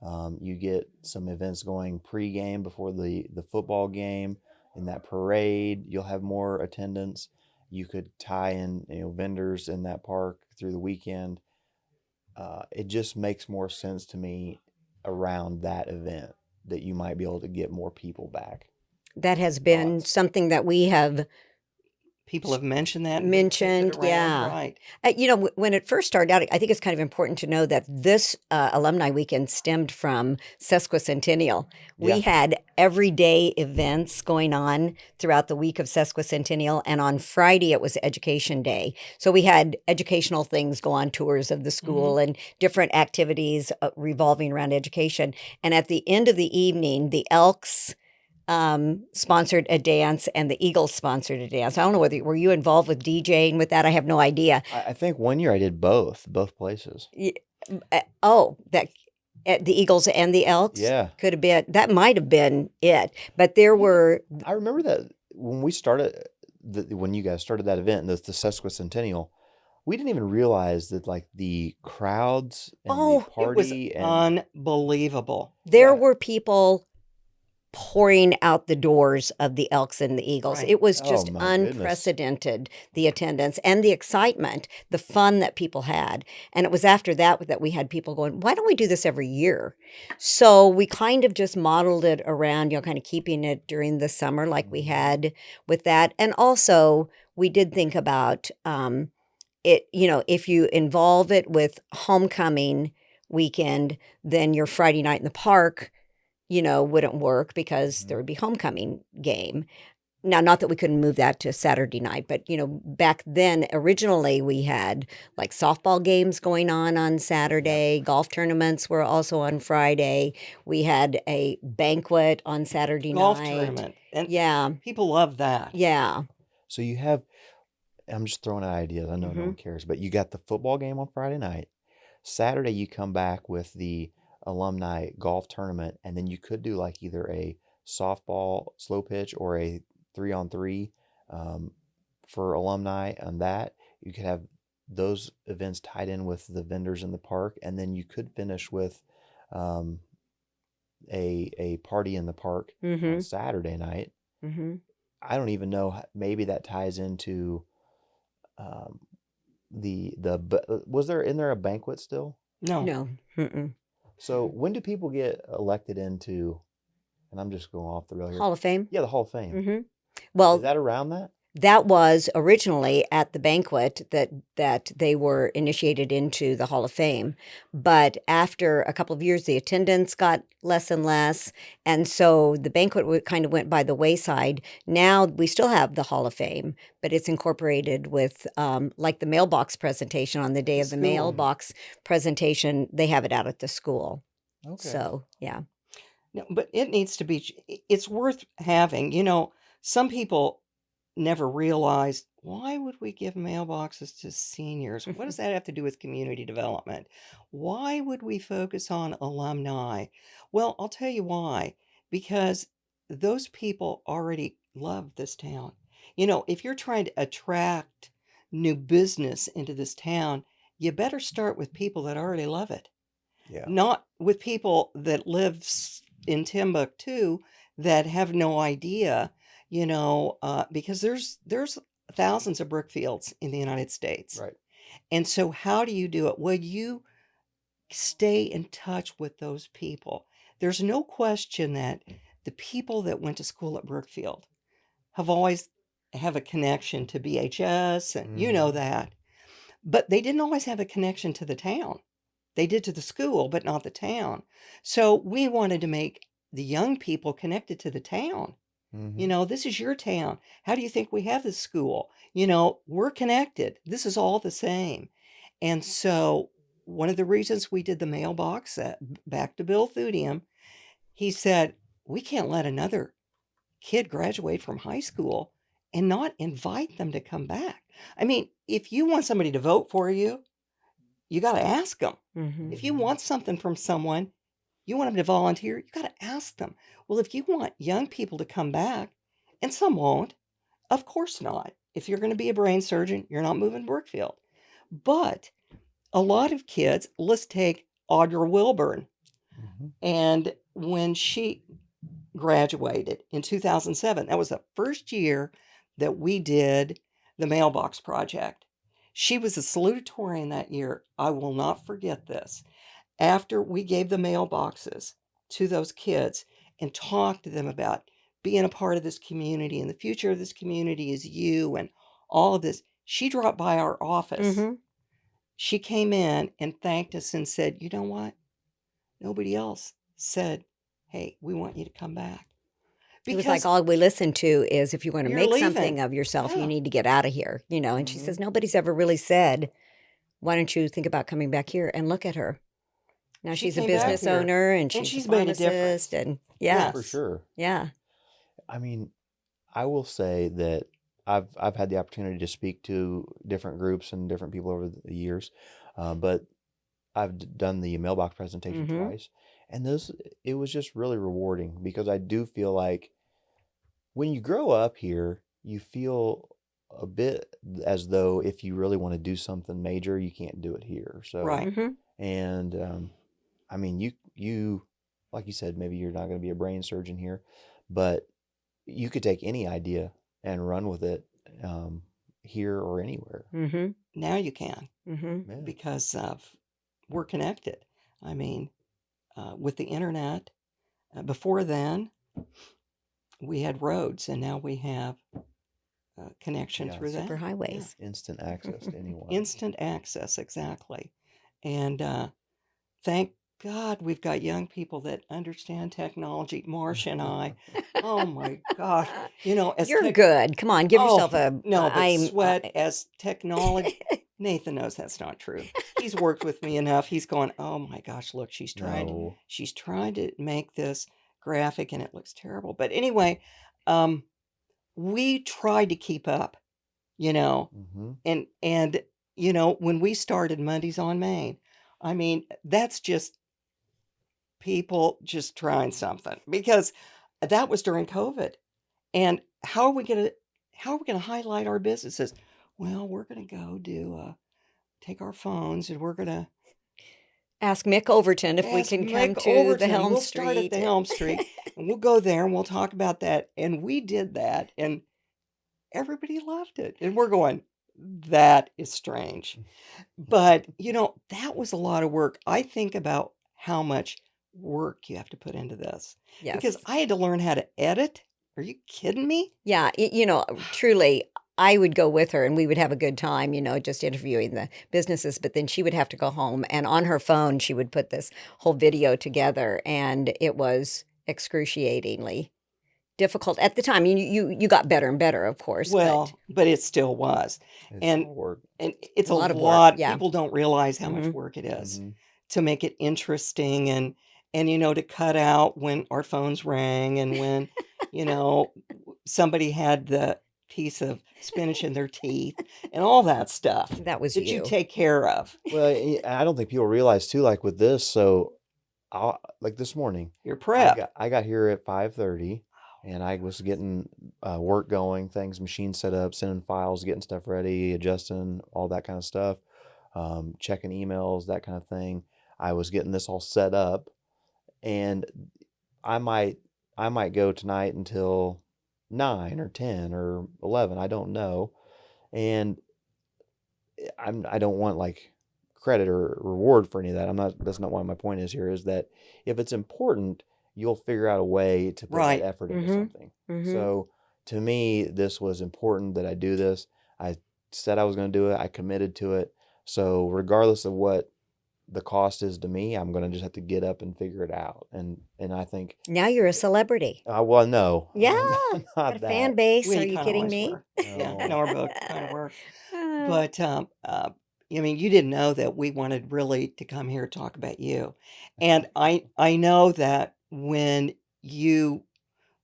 You get some events going pregame before the football game. In that parade, you'll have more attendance. You could tie in vendors in that park through the weekend. It just makes more sense to me around that event that you might be able to get more people back. That has been something that we have People have mentioned that. mentioned, yeah. Right. When it first started out, I think it's kind of important to know that this alumni weekend stemmed from sesquicentennial. We Yeah. had everyday events going on throughout the week of sesquicentennial, and on Friday it was Education Day. So we had educational things go on, tours of the school and different activities revolving around education. And at the end of the evening, the Elks sponsored a dance and the Eagles sponsored a dance. I don't know whether were you involved with DJing with that? I have no idea. I think one year I did both places. That the Eagles and the Elks? Yeah. Could have been, that might have been it. But there were, I remember that when we started, when you guys started that event, the sesquicentennial, we didn't even realize that like the crowds and the It was party and unbelievable. there were people pouring out the doors of the Elks and the Eagles. Right. It was Oh, just my goodness. unprecedented, the attendance and the excitement, the fun that people had. And it was after that we had people going, why don't we do this every year? So we kind of just modeled it around, kind of keeping it during the summer like we had with that. And also we did think about it, if you involve it with homecoming weekend, then your Friday night in the park wouldn't work because there would be homecoming game. Now, not that we couldn't move that to Saturday night, but back then, originally we had like softball games going on Saturday. Golf tournaments were also on Friday. We had a banquet on Saturday Golf night. tournament. And Yeah, people love that. yeah. So you have, I'm just throwing out ideas. I know no one cares, but you got the football game on Friday night. Saturday, you come back with the alumni golf tournament, and then you could do like either a softball slow pitch or a 3-on-3 for alumni on that. You could have those events tied in with the vendors in the park, and then you could finish with a party in the park on Saturday night. I don't even know, maybe that ties into was there in there a banquet still? No. Mm-mm. So when do people get elected into, and I'm just going off the rail here. Hall of Fame. Yeah, the Hall of Fame. Well, Is that around that? that was originally at the banquet that they were initiated into the Hall of Fame. But after a couple of years, the attendance got less and less, and so the banquet kind of went by the wayside. Now we still have the Hall of Fame, but it's incorporated with like the mailbox presentation on the day The of the school. mailbox presentation. They have it out at the school. Okay. So yeah. No, but it needs to be, it's worth having. Some people never realized, why would we give mailboxes to seniors? What does that have to do with community development? Why would we focus on alumni? Well, I'll tell you why. Because those people already love this town. If you're trying to attract new business into this town, you better start with people that already love it, Yeah. not with people that live in Timbuktu that have no idea, because there's thousands of Brookfields in the United States. Right. And so how do you do it? Well, you stay in touch with those people. There's no question that the people that went to school at Brookfield have always have a connection to BHS, and you know Mhm. that. But they didn't always have a connection to the town. They did to the school, but not the town. So we wanted to make the young people connected to the town. Mhm. This is your town. How do you think we have this school? We're connected. This is all the same. And so one of the reasons we did the mailbox, back to Bill Thudium, he said, we can't let another kid graduate from high school and not invite them to come back. I mean, if you want somebody to vote for you, you got to ask them. Mhm. If you want something from someone, you want them to volunteer, you got to ask them. Well, if you want young people to come back, and some won't, of course not. If you're going to be a brain surgeon, you're not moving to Brookfield. But a lot of kids, let's take Audra Wilburn. Mhm. And when she graduated in 2007, that was the first year that we did the mailbox project. She was a salutatorian that year. I will not forget this. After we gave the mailboxes to those kids and talked to them about being a part of this community and the future of this community is you and all of this, she dropped by our office. Mhm. She came in and thanked us and said, you know what? Nobody else said, hey, we want you to come back. It was like Because all we listen to is if you want to you're make leaving. something of yourself, you Yeah. need to get out of here, And she Mhm. says, nobody's ever really said, why don't you think about coming back here? And look at her. Now She she's a came back business here owner and and she's a she's made a difference. pharmacist and For yeah, Yes. sure. yeah. I mean, I will say that I've had the opportunity to speak to different groups and different people over the years, but I've done the mailbox presentation Mhm. twice, and it was just really rewarding because I do feel like when you grow up here, you feel a bit as though if you really want to do something major, you can't do it here. So, Right. Mhm. and I mean, like you said, maybe you're not going to be a brain surgeon here, but you could take any idea and run with it um, here or anywhere. Mhm. Now you can Mhm. Yeah. because we're connected. I mean, with the internet, before then, we had roads and now we have connection Yeah. through that. Yeah. Superhighways. Instant access to anyone. Instant access, exactly. And thank God we've got young people that understand technology. Marcia and I, oh my gosh, as You're good. Come on, give oh yourself a no, but I'm sweat as technology. Nathan knows that's not true. He's worked with me enough. He's going, oh my gosh, look, No. she's trying to make this graphic and it looks terrible. But anyway, um, we tried to keep up, you know, Mm-hmm. and when we started Mondays on Main, I mean, that's just people just trying something because that was during COVID. And how are we gonna highlight our businesses? Well, we're gonna go take our phones and we're gonna ask Mick Overton if we ask can come Mick to the Overton. Helm We'll start at Street. the Helm Street and we'll go there and we'll talk about that. And we did that and everybody loved it. And we're going, that is strange. But that was a lot of work. I think about how much work you have to put into this because Yes. I had to learn how to edit. Are you kidding me? Yeah, truly, I would go with her and we would have a good time, just interviewing the businesses. But then she would have to go home, and on her phone, she would put this whole video together, and it was excruciatingly difficult at the time. You got better and better, of course, but Well, but it still was. It's And all work. and it's a a lot of work. lot. Yeah. People don't realize how much Mhm. work it is Mhm. to make it interesting, and to cut out when our phones rang, and when somebody had the piece of spinach in their teeth and all that stuff That was that you you. take care of. Well, I don't think people realize too, like with this. So, like this morning, Your I prep. got here at 5:30, and I was getting work going, things, machine set up, sending files, getting stuff ready, adjusting, all that kind of stuff, checking emails, that kind of thing. I was getting this all set up, and I might I might go tonight until 9 or 10 or 11, I don't know. And I don't want like credit or reward for any of that. That's not what my point is here, is that if it's important, you'll figure out a way to put that Right. effort into Mhm. something. Mhm. So to me, this was important that I do this. I said I was going to do it. I committed to it. So regardless of what the cost is to me, I'm going to just have to get up and figure it out. And I think, Now you're a celebrity. well, no, Yeah. not Got a fan that. base. We Are you kind of kidding always me? were. Yeah, No. no, we're both kind of were. Uh, But I mean, you didn't know that we wanted really to come here to talk about you, and I know that when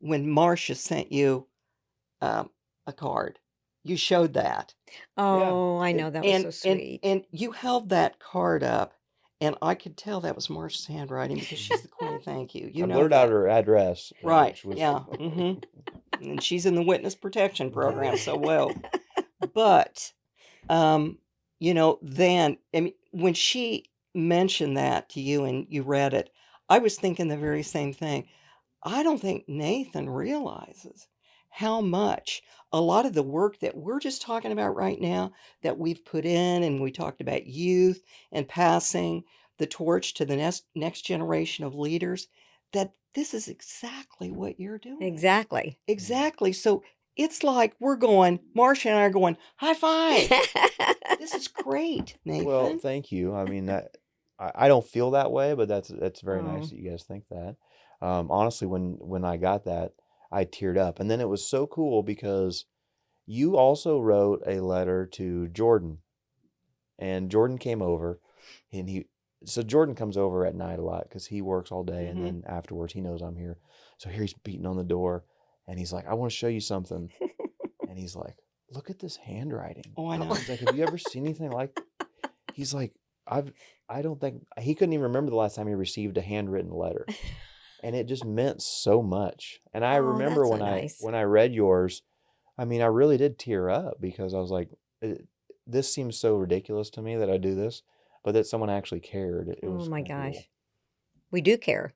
Marcia sent you um, a card, you showed that, Yeah. oh, I know. That was so sweet. and you held that card up, and I could tell that was Marcia's handwriting because she's the queen of thank you. You I know blurred out that, her address, right? which was Yeah. And she's in the witness protection program, so well. But then I mean, when she mentioned that to you and you read it, I was thinking the very same thing. I don't think Nathan realizes how much a lot of the work that we're just talking about right now that we've put in, and we talked about youth and passing the torch to the next generation of leaders, that this is exactly what you're doing. Exactly. Exactly. So it's like Marcia and I are going, high five. This is great, well, Nathan. thank you. I mean that I don't feel that way, but that's very nice Oh. that you guys think that. Honestly, when I got that, I teared up, and then it was so cool because you also wrote a letter to Jordan, and Jordan came over, and so Jordan comes over at night a lot because he works all day, and Mhm. then afterwards he knows I'm here, so here he's beating on the door, and he's like, "I want to show you something," and he's like, "Look at this handwriting." Oh, I know. He's like, "Have you ever seen anything like?" He's like, I don't think he couldn't even remember the last time he received a handwritten letter, and it just meant so much. And I Oh, remember that's so when nice. I read yours, I mean, I really did tear up because I was like, this seems so ridiculous to me that I do this, but that someone actually cared. It Oh was my kind of cool. gosh. We do care.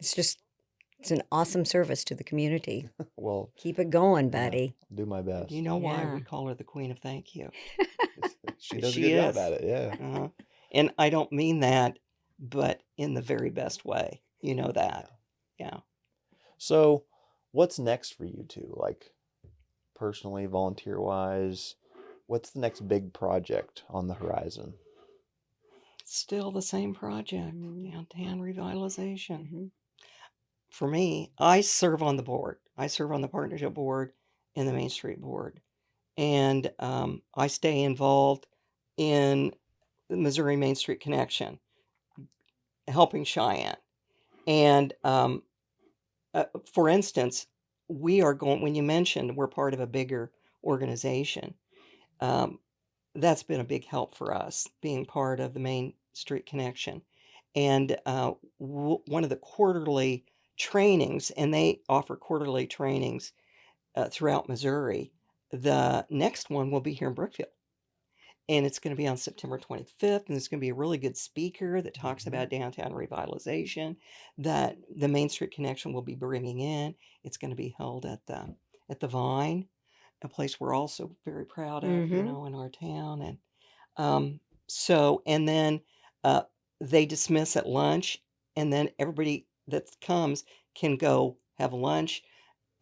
It's an awesome service to the community. Well, Keep it going, yeah, buddy. I'll do my Do best. you know why Yeah. we call her the queen of thank you? She 'Cause does a she good job is. at it. Yeah. Uh-huh. And I don't mean that, but in the very best way. You know that. Yeah. So, what's next for you two? Like personally, volunteer wise, what's the next big project on the horizon? Still the same project, Mhm. downtown revitalization. Mhm. For me, I serve on the board. I serve on the partnership board and the Main Street board. And I stay involved in the Missouri Main Street Connection, helping Cheyenne. And for instance, when you mentioned we're part of a bigger organization, um, that's been a big help for us being part of the Main Street Connection. And one of the quarterly trainings, and they offer quarterly trainings throughout Missouri. The next one will be here in Brookfield, and it's going to be on September 25th. And it's going to be a really good speaker that talks about downtown revitalization that the Main Street Connection will be bringing in. It's going to be held at the Vine, a place we're also very proud of, Mhm. in our town. And and then uh, they dismiss at lunch, and then everybody that comes can go have lunch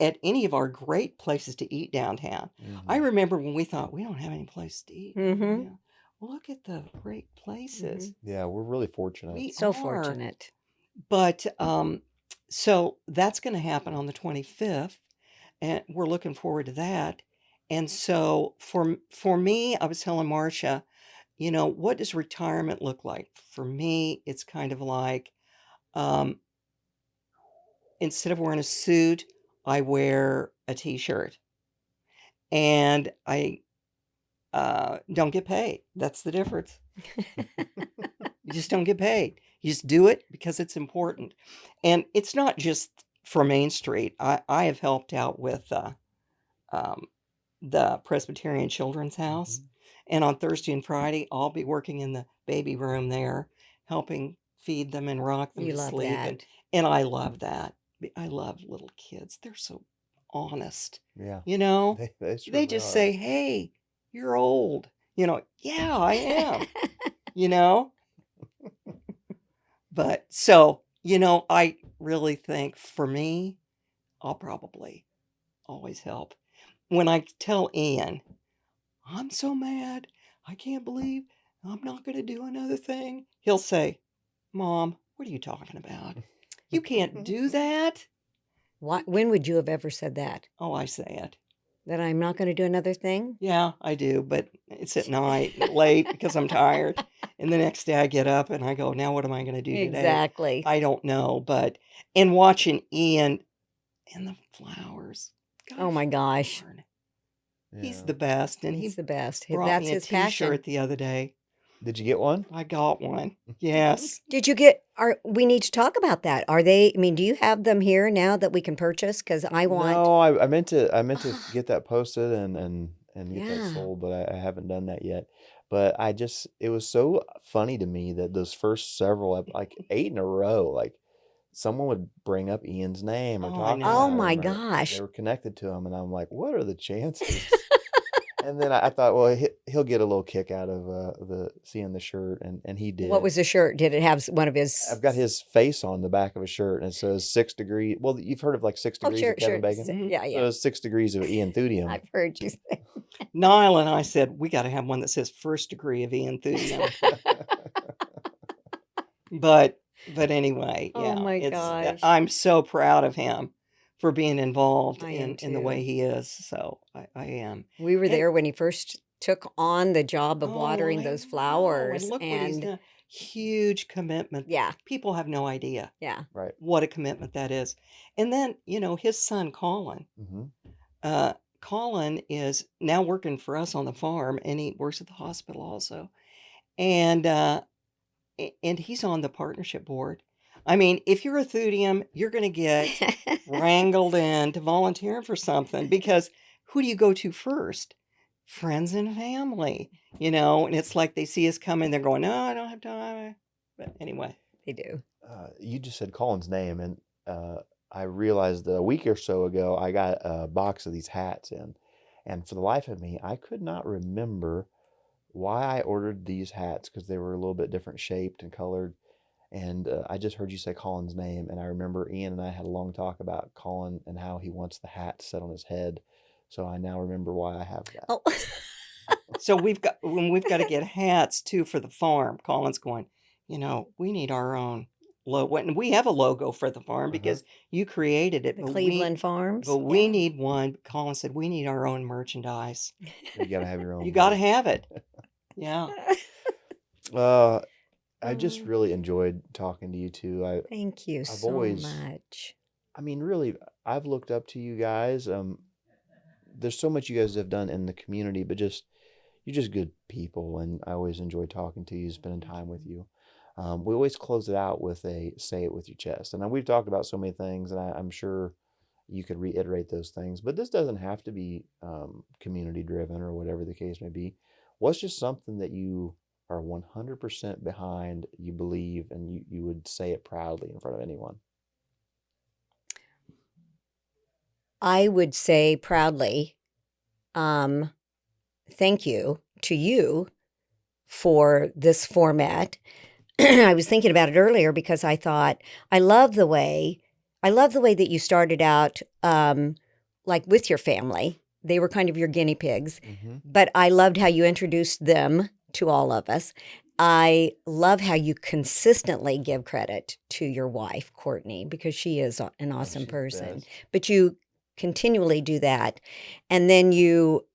at any of our great places to eat downtown. I Mhm. remember when we thought we don't have any place to eat. Mm-hmm. Yeah. Well, look at the great places. Yeah, we're really fortunate. We So are. fortunate. But so that's going to happen on the 25th, and we're looking forward to that. And so for me, I was telling Marcia, what does retirement look like? For me, it's kind of like um, instead of wearing a suit, I wear a t-shirt, and I don't get paid. That's the difference. You just don't get paid. You just do it because it's important. And it's not just for Main Street. I have helped out with um, the Presbyterian Children's House. Mhm. And on Thursday and Friday, I'll be working in the baby room there, helping feed them and rock them You to love sleep. And, that. and I love that. I love little kids. They're so honest. Yeah, You know, they they certainly just are. say, hey, you're old. Yeah, I am, you know? But so, I really think for me, I'll probably always help. When I tell Ian, I'm so mad, I can't believe I'm not going to do another thing, he'll say, Mom, what are you talking about? You can't do that. When would you have ever said that? Oh, I say it. That I'm not going to do another thing? Yeah, I do, but it's at night, late because I'm tired. And the next day I get up and I go, now what am I going to do today? Exactly. I don't know, and watching Ian and the flowers. Oh my gosh. Darn. He's Yeah. the best, and He's he the best. brought That's me a his passion. T-shirt the other day. Did you get one? I got one. Yes. Did you we need to talk about that. Do you have them here now that we can purchase? Because I want, No, I meant to get that posted and get that yeah. sold, but I haven't done that yet. But it was so funny to me that those first several, like 8 in a row, like someone would bring up Ian's name or Oh, I talk know. Oh about my him, or gosh. they were connected to him, and I'm like, what are the chances? And then I thought, well, he'll get a little kick out of seeing the shirt, and he What did. was the shirt? Did it have one of I've got his? his face on the back of his shirt, and it says 6 degrees. Well, you've heard of like 6 degrees Sure, of Kevin Bacon? Mhm. Yeah, So yeah. it's 6 degrees of Ian Thudium. I've heard you say. Niall and I said we got to have one that says first degree of Ian Thudium. but anyway, Oh yeah, my it's gosh. I'm so proud of him for being involved I am in the way too. he is. So I am. We were And there when he first took on the job of oh, watering I those know, and flowers. look what he's And done. Huge commitment. yeah, People have no idea yeah. Right. what a commitment that is. And then, his son Colin. Hmm. Uh, Colin is now working for us on the farm, and he works at the hospital also. And and he's on the partnership board. I mean, if you're a Thudium, you're going to get wrangled in to volunteer for something because who do you go to first? Friends and family, and it's like they see us coming, they're going, no, I don't have time. But anyway, They do. You just said Colin's name, and I realized a week or so ago I got a box of these hats in, and for the life of me, I could not remember why I ordered these hats because they were a little bit different shaped and colored. And I just heard you say Colin's name, and I remember Ian and I had a long talk about Colin and how he wants the hat to sit on his head. So I now remember why I have that. Oh, so we've got to get hats too for the farm. Colin's going, we need our own logo, and we have a logo for the farm Uh-huh. because you created it. the but Cleveland Farms. But we Yeah. need one. Colin said we need our own merchandise. You got to have your own. You got to hat. have it. Yeah. I just Oh, really enjoyed talking to you two. thank you I've so always, much. I mean, really, I've looked up to you guys. There's so much you guys have done in the community, but you're just good people, and I always enjoy talking to you, spending time with you. We always close it out with a say it with your chest. And we've talked about so many things, and I'm sure you could reiterate those things, but this doesn't have to be community driven or whatever the case may be. What's just something that you are 100% behind, you believe, and you would say it proudly in front of anyone? I would say proudly, thank you to you for this format. I was thinking about it earlier because I thought I love the way that you started out like with your family. They were kind of your guinea pigs. Mm-hmm. But I loved how you introduced them to all of us. I love how you consistently give credit to your wife, Courtney, because she is an awesome she's the person. best. But you continually do that. And then you,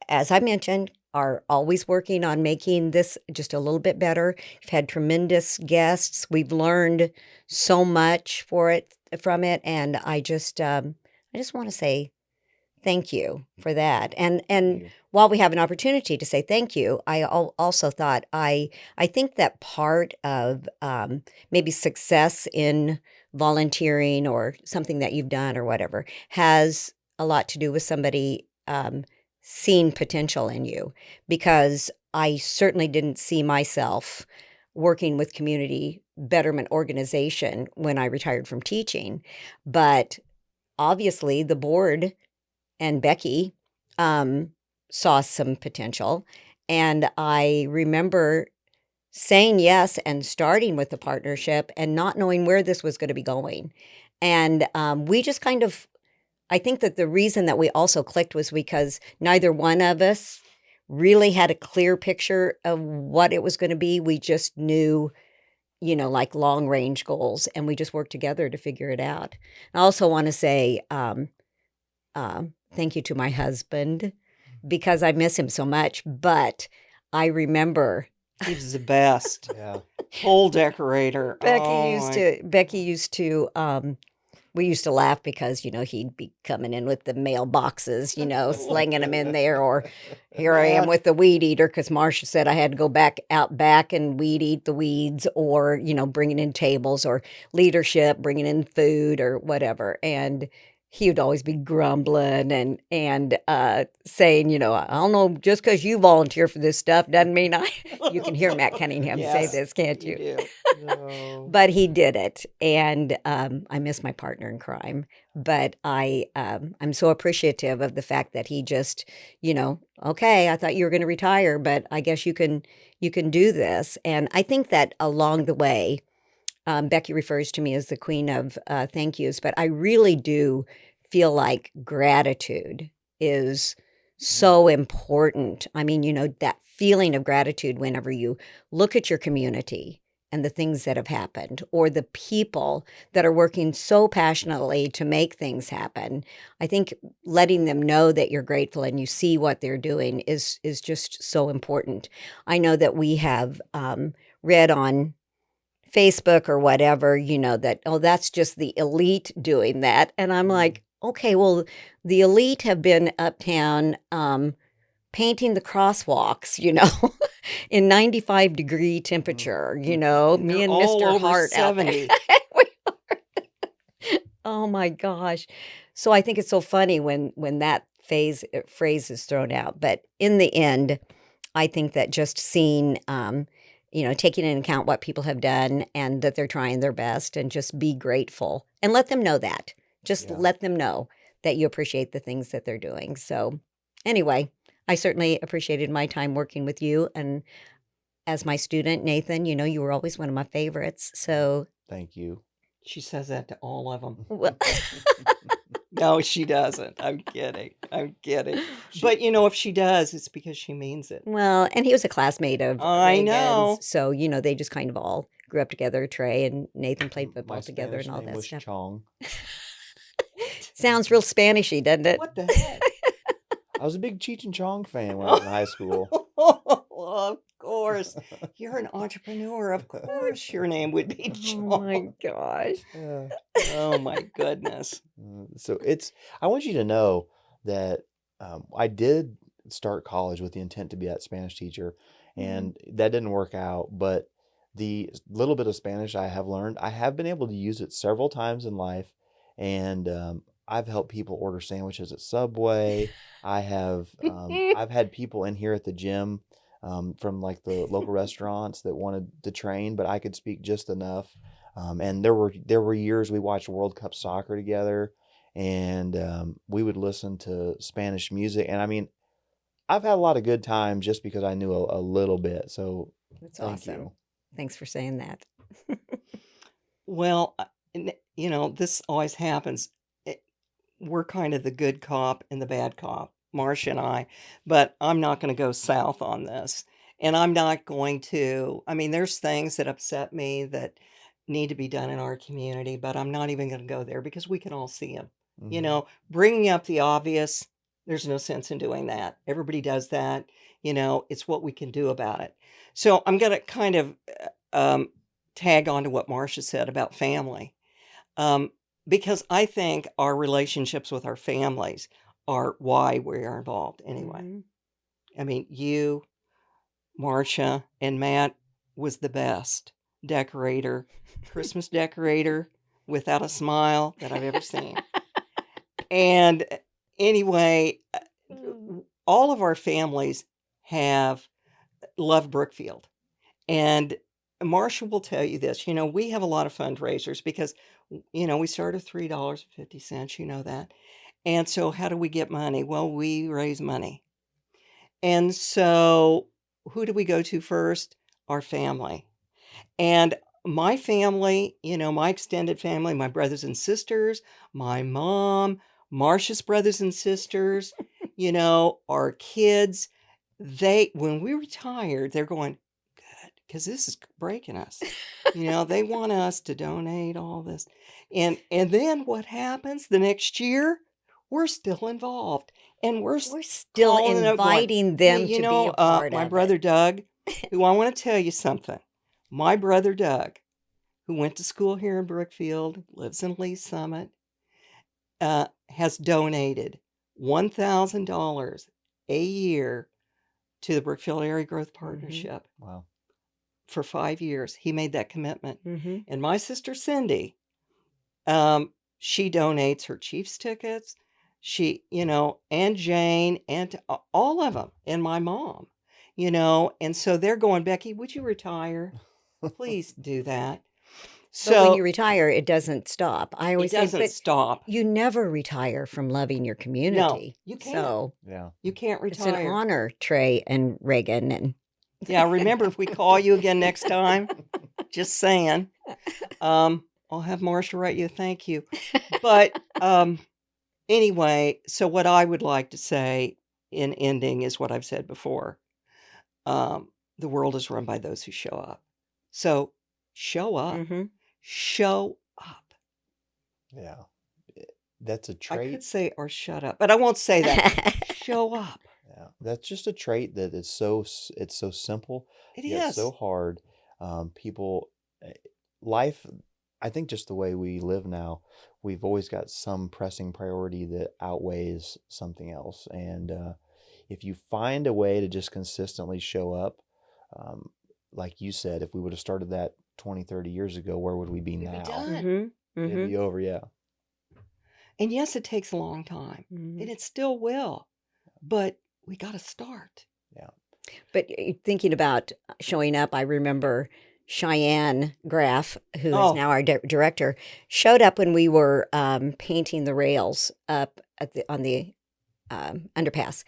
as I mentioned, are always working on making this just a little bit better. You've had tremendous guests. We've learned so much from it, and I just want to say thank you for that. And Thank you. while we have an opportunity to say thank you, I also thought I think that part of maybe success in volunteering or something that you've done or whatever has a lot to do with somebody seeing potential in you, because I certainly didn't see myself working with community betterment organization when I retired from teaching, but obviously the board and Becky saw some potential. And I remember saying yes and starting with the partnership and not knowing where this was going to be going. And we just kind of, I think that the reason that we also clicked was because neither one of us really had a clear picture of what it was going to be. We just knew, like long range goals, and we just worked together to figure it out. I also want to say, thank you to my husband, because I miss him so much. But I remember He was the best. Yeah. Pole decorator. Becky Oh, used my- to. Becky used to. We used to laugh because he'd be coming in with the mailboxes, slinging them in there, or here I am That- with the weed eater because Marcia said I had to go back out back and weed eat the weeds, or bringing in tables, or leadership bringing in food or whatever. And he would always be grumbling and saying, I don't know, just because you volunteer for this stuff doesn't mean I. You can hear Matt Cunningham say Yes, this, can't you? do. No. But he did it, and I miss my partner in crime. But I'm so appreciative of the fact that he just, okay, I thought you were going to retire, but I guess you can do this. And I think that along the way, Becky refers to me as the queen of thank yous, but I really do feel like gratitude is so important. I mean, that feeling of gratitude whenever you look at your community and the things that have happened, or the people that are working so passionately to make things happen. I think letting them know that you're grateful and you see what they're doing is just so important. I know that we have read on Facebook or whatever, that, oh, that's just the elite doing that. And I'm like, okay, well, the elite have been uptown painting the crosswalks, in 95-degree temperature, me They're and all Mr. over Hart out there. 70. Oh my gosh. So I think it's so funny when that phrase is thrown out. But in the end, I think that just seeing, taking into account what people have done and that they're trying their best, and just be grateful and let them know that. Just Yeah. let them know that you appreciate the things that they're doing. So anyway, I certainly appreciated my time working with you. And as my student, Nathan, you were always one of my favorites. So, Thank you. She says that to all of them. well, No, she doesn't. I'm kidding. But if she does, it's because she means it. well, and he was a classmate of I Reagan's, know. so they just kind of all grew up together. Trey and Nathan played football My together Spanish and all name that was stuff. Chong. Sounds real Spanishy, doesn't it? What the heck? I was a big Cheech and Chong fan when I was in high school. Of course. You're an entrepreneur. Of course your name would be Oh my John. gosh. Yeah. Oh my goodness. So I want you to know that I did start college with the intent to be that Spanish teacher, and that didn't work out. But the little bit of Spanish I have learned, I have been able to use it several times in life, and I've helped people order sandwiches at Subway. I've had people in here at the gym from like the local restaurants that wanted to train, but I could speak just enough. And there were years we watched World Cup soccer together, and we would listen to Spanish music. And I mean, I've had a lot of good times just because I knew a little bit. So That's thank awesome. you. Thanks for saying that. Well, this always happens. we're kind of the good cop and the bad cop, Marcia and I, but I'm not going to go south on this. And I'm not going to, I mean, there's things that upset me that need to be done in our community, but I'm not even going to go there because we can all see them. You Mhm. know, bringing up the obvious, there's no sense in doing that. Everybody does that. You know, it's what we can do about it. So I'm going to kind of tag on to what Marcia said about family. Um, because I think our relationships with our families are why we are involved anyway. Mhm. I mean, you, Marcia, and Matt was the best decorator, Christmas decorator without a smile that I've ever seen. And anyway, all of our families have loved Brookfield. And Marcia will tell you this, you know, we have a lot of fundraisers because, you know, we start at $3.50, you know that. And so how do we get money? Well, we raise money. And so who do we go to first? Our family. And my family, you know, my extended family, my brothers and sisters, my mom, Marcia's brothers and sisters, you know, our kids, when we retired, they're going, good, because this is breaking us. You know, they want us to donate all this. And then what happens the next year? We're still involved. And we're We're still calling out going, inviting hey, them you to be know, a part my of brother it. Doug, who I want to tell you something. My brother Doug, who went to school here in Brookfield, lives in Lee Summit, has donated $1,000 a year to the Brookfield Area Growth Partnership Wow. for 5 years. He made that commitment. Mm-hmm. And my sister Cindy, she donates her Chiefs tickets. She, you know, and Jane and all of them, and my mom, you know, and so they're going, Becky, would you retire? Please do that. But when you So retire, it doesn't stop. I it always say, doesn't but stop. you never retire from loving your No, community. you can't. So Yeah. You can't it's an retire. honor, Trey and Reagan. And Yeah, remember if we call you again next time, just saying, I'll have Marcia write you a thank you. But anyway, so what I would like to say in ending is what I've said before. The world is run by those who show up. So show up. Mhm. Show up. Yeah. That's a I trait. could say or shut up, but I won't say that. Show up. Yeah. That's just a trait that is so it's so simple, It yet is. so hard. People eh, life, I think just the way we live now, we've always got some pressing priority that outweighs something else. And if you find a way to just consistently show up, um, like you said, if we would have started that 20, 30 years ago, where would we be We'd be now? done. Mhm. It'd Mhm. be over, yeah. And yes, it takes a long time, Mhm. and it still will, but we got to start. Yeah. But thinking about showing up, I remember Cheyenne Graff, who is Oh, now our director, showed up when we were painting the rails up on the underpass.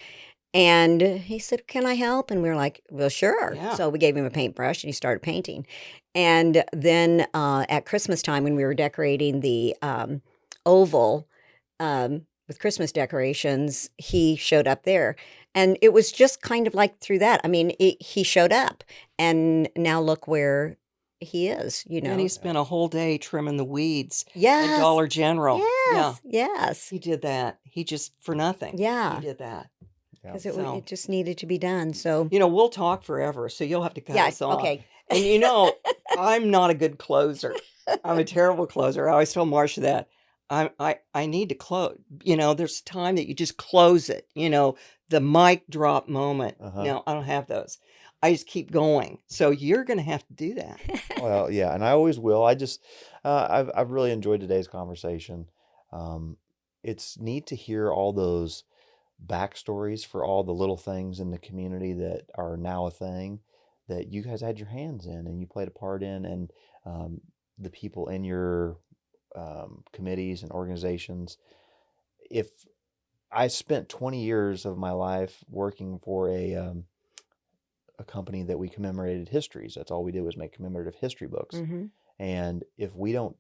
And he said, "Can I help?" And we were like, "Well, sure." yeah. So we gave him a paintbrush and he started painting. And then at Christmas time, when we were decorating the oval with Christmas decorations, he showed up there. And it was just kind of like through that. I mean, he showed up, and now look where he is, you And know. he spent a whole day trimming the weeds at Yes, Dollar General. Yeah, yes, yes. he did that. He just, for nothing, he Yeah, did that. Yeah. because So, it just needed to be done. So, you know, we'll talk forever, so you'll have to cut yeah, us off. okay. And you know, I'm not a good closer. I'm a terrible closer. I always tell Marcia that. I need to close. You know, there's time that you just close it. You know, the mic drop moment. Uh-huh. No, I don't have those. I just keep going. So you're going to have to do that. Well, yeah, and I always will. I just, I've really enjoyed today's conversation. Um, it's neat to hear all those backstories for all the little things in the community that are now a thing that you guys had your hands in and you played a part in, and the people in your committees and organizations. If I spent 20 years of my life working for a company that we commemorated histories. That's all we did was make commemorative history books. Mm-hmm. And if we don't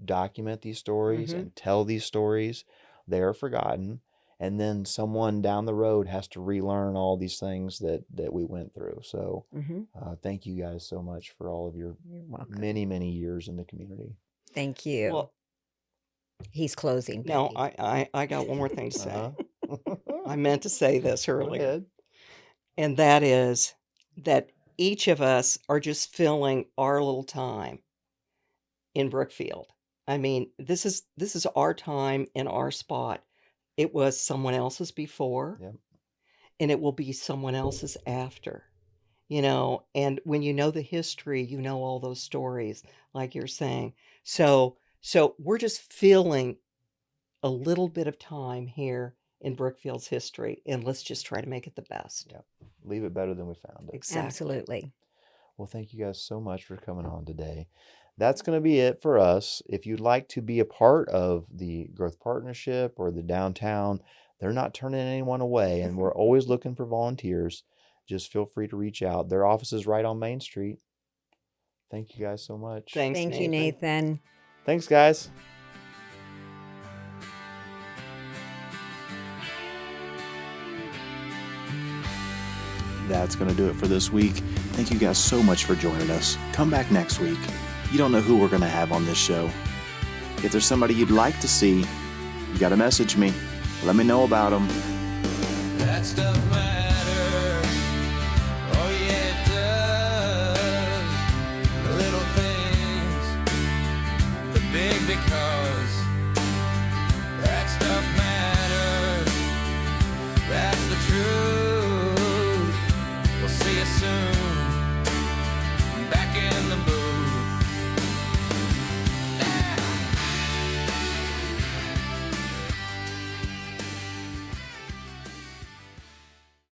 document these stories Mm-hmm. and tell these stories, they are forgotten. And then someone down the road has to relearn all these things that we went through. So thank you guys so much for all of your You're welcome. many, many years in the community. Thank you. Well, He's closing. no, Becky. I got one more thing to say. Uh-huh. I meant to say this Go earlier, ahead. and that is that each of us are just filling our little time in Brookfield. I mean, this is our time in our spot. It was someone else's before, Yep. and it will be someone else's after. You know, and when you know the history, you know all those stories, like you're saying. So we're just filling a little bit of time here in Brookfield's history, and let's just try to make it the best. Yep. Leave it better than we found it. Exactly. Absolutely. Well, thank you guys so much for coming on today. That's going to be it for us. If you'd like to be a part of the Growth Partnership or the downtown, they're not turning anyone away, and we're always looking for volunteers. Just feel free to reach out. Their office is right on Main Street. Thank you guys so much. Thanks, Thank you, Nathan. Thanks, guys. That's going to do it for this week. Thank you guys so much for joining us. Come back next week. You don't know who we're going to have on this show. If there's somebody you'd like to see, you got to message me. Let me know about them. That stuff matters. Oh yeah, it does. The little things, the big because